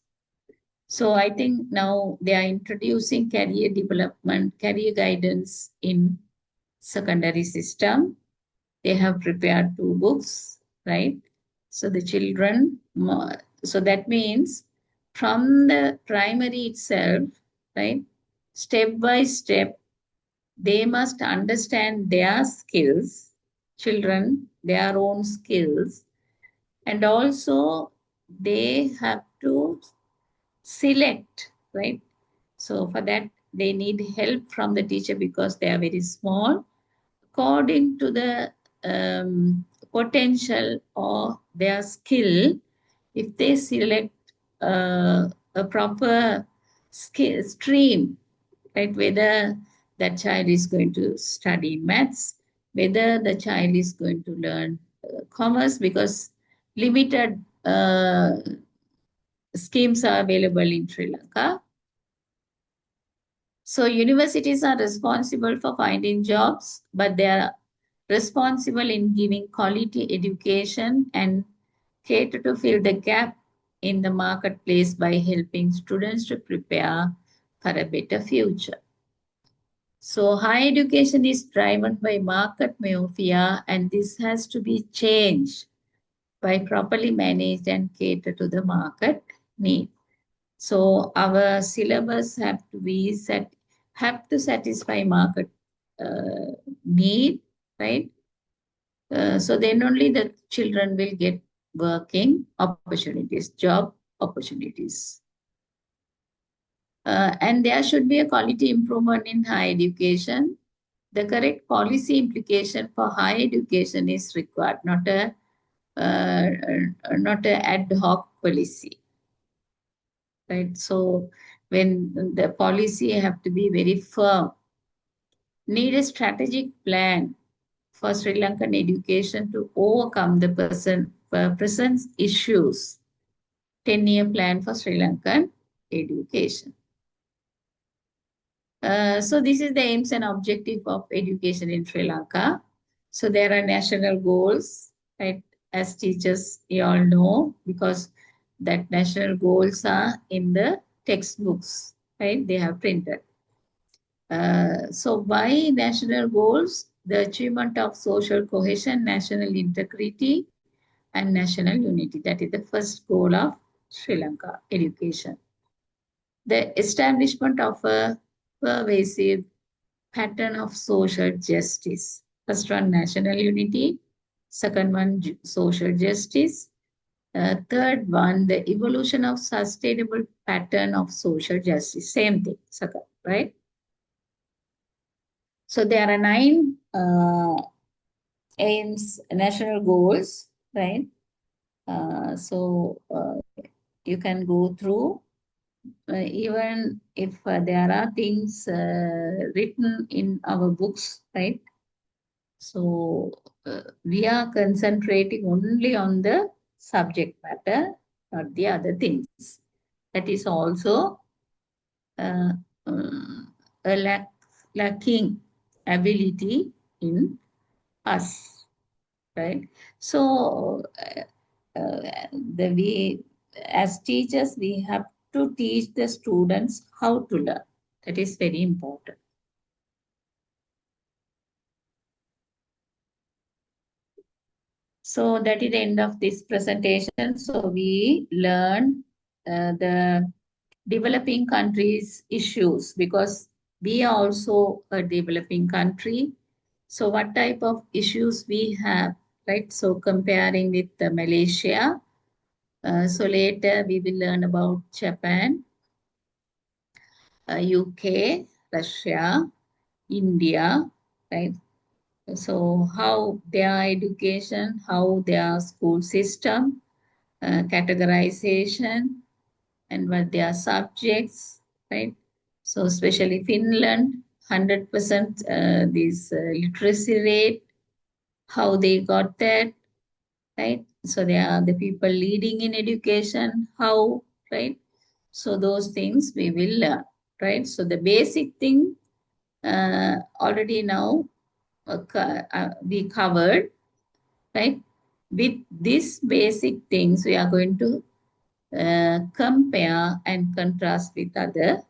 A: So I think now they are introducing career development, career guidance in secondary system. They have prepared 2 books, right? So the children, so that means from the primary itself, right? Step by step, they must understand their skills, children, their own skills, and also they have to select, right? So for that, they need help from the teacher because they are very small. According to the potential or their skill, if they select a proper skill stream, right? Whether that child is going to study maths, whether the child is going to learn commerce, because limited schemes are available in Sri Lanka. So universities are responsible for finding jobs, but they are responsible in giving quality education and cater to fill the gap in the marketplace by helping students to prepare for a better future. So higher education is driven by market mafia, and this has to be changed by properly managed and cater to the market need. So our syllabus have to satisfy market need, right? So then only the children will get working opportunities, job opportunities. And there should be a quality improvement in higher education. The correct policy implication for higher education is required, uh, not a ad hoc policy, right? So when the policy have to be very firm, need a strategic plan for Sri Lankan education to overcome the present issues. 10-year plan for Sri Lankan education. So this is the aims and objective of education in Sri Lanka. So there are national goals, right? As teachers, you all know, because that national goals are in the textbooks, right? They have printed. So by national goals, the achievement of social cohesion, national integrity, and national unity. That is the first goal of Sri Lanka education. The establishment of a pervasive pattern of social justice. First one, national unity. Second one, social justice. Third one, the evolution of sustainable pattern of social justice. Same thing, second, right? So there are 9 aims, national goals, right? So you can go through, even if there are things written in our books, right? So we are concentrating only on the subject matter, not the other things. That is also uh, a lacking ability in us, right? So we, as teachers, we have to teach the students how to learn. That is very important. So that is the end of this presentation. So we learn the developing countries issues, because we are also a developing country. So what type of issues we have, right? So comparing with Malaysia. So later we will learn about Japan, UK, Russia, India, right? So how their education, how their school system, categorization, and what their subjects, right? So especially Finland, 100% this literacy rate, how they got that, right? So they are the people leading in education, how, right? So those things we will learn, right? So the basic thing already now we covered, right? With these basic things, we are going to compare and contrast with other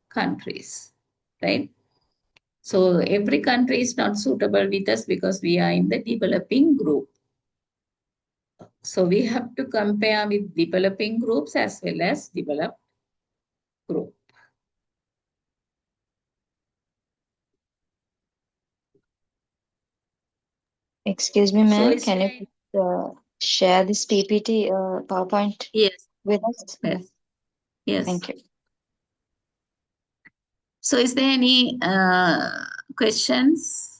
A: countries, right? So every country is not suitable with us because we are in the developing group. So we have to compare with developing groups as well as developed group.
C: Excuse me,
A: So
C: ma'am.
A: is
C: Can you
A: there,
C: please, share this PPT PowerPoint
A: yes,
C: with us?
A: yes, yes.
C: Thank you.
A: So is there any questions?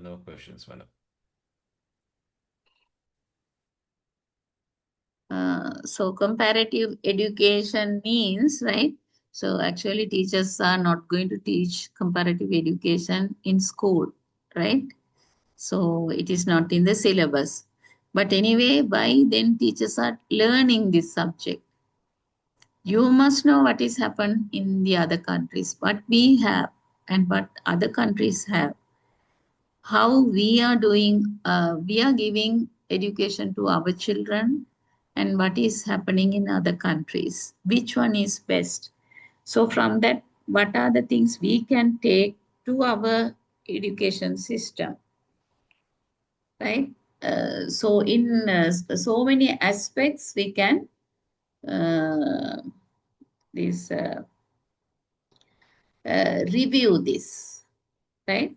D: No questions, madam.
A: So comparative education means, right? So actually teachers are not going to teach comparative education in school, right? So it is not in the syllabus. But anyway, by then teachers are learning this subject. You must know what is happened in the other countries, what we have and what other countries have. How we are doing, we are giving education to our children, and what is happening in other countries. Which one is best? So from that, what are the things we can take to our education system, right? So in so many aspects, we can uh, this review this, right?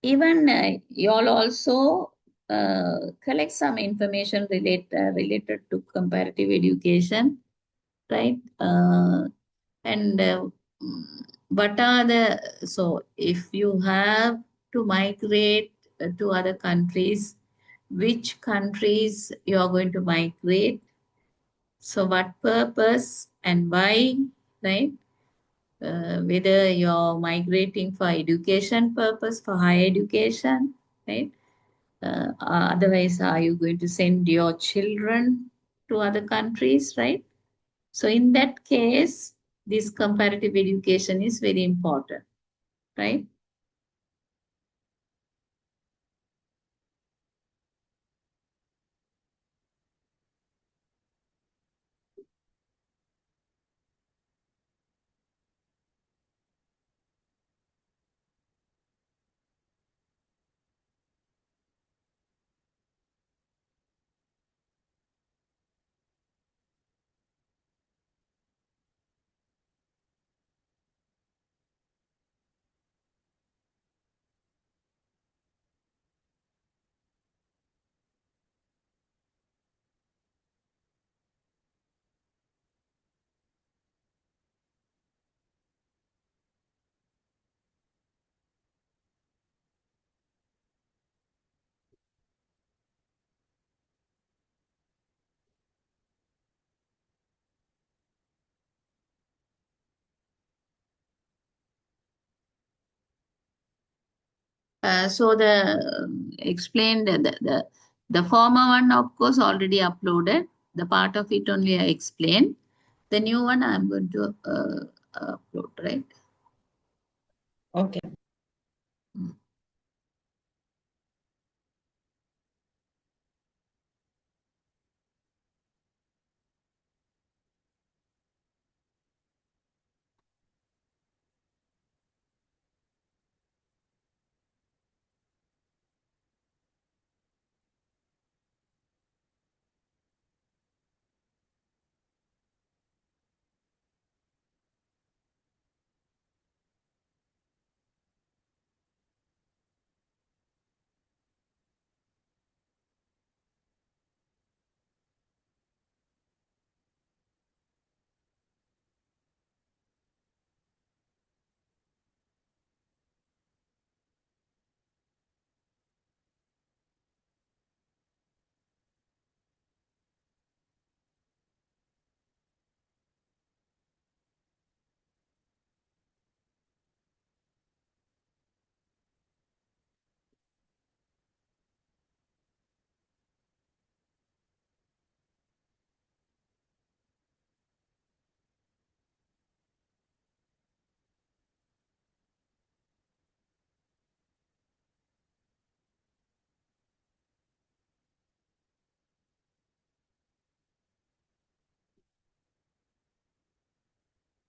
A: Even you all also collect some information related to comparative education, right? And what are the, so if you have to migrate to other countries, which countries you are going to migrate. So what purpose and why, right? Whether you're migrating for education purpose, for higher education, right? Otherwise, are you going to send your children to other countries, right? So in that case, this comparative education is very important, right? So the explained the former one, of course, already uploaded. The part of it only I explained. The new one I'm going to upload, right?
C: Okay.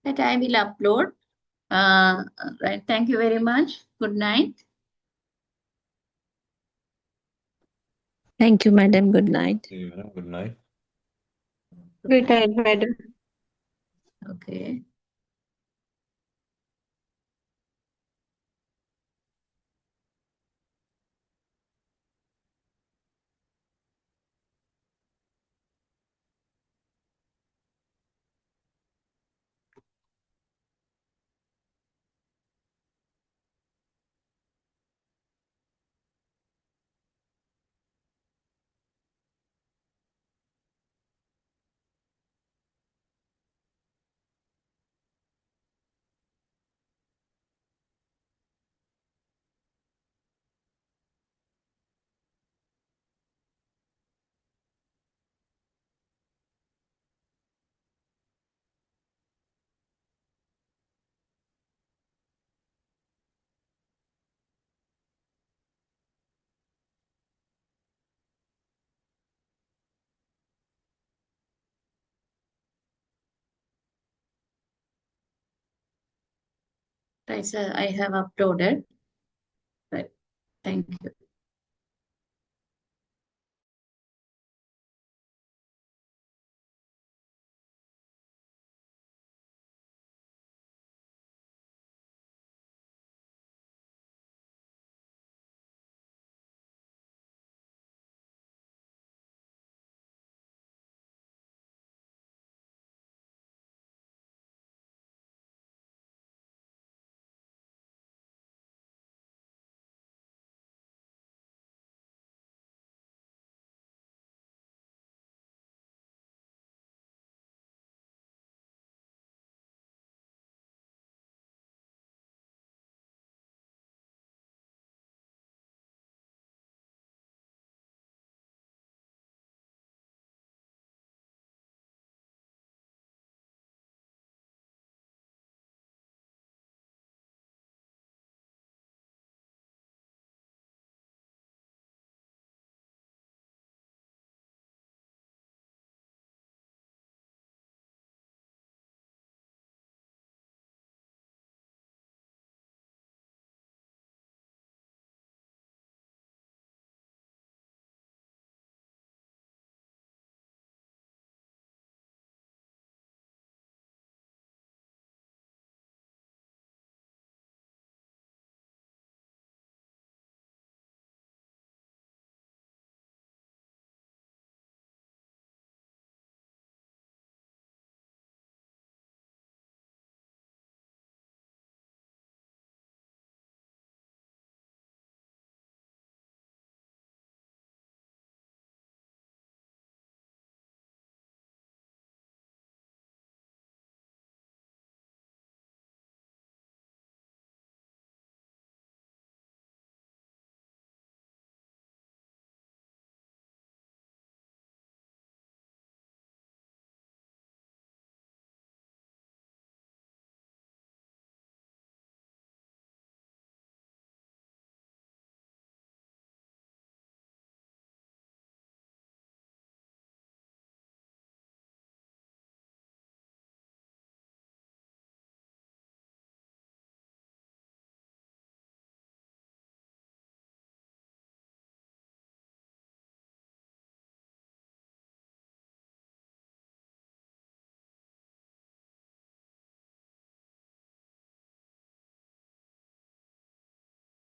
A: That I will upload. Right. Thank you very much. Good night.
D: Thank you, madam. Good night.
E: Good night.
B: Good night, madam.
A: Okay. Right, sir. I have uploaded. Right. Thank you.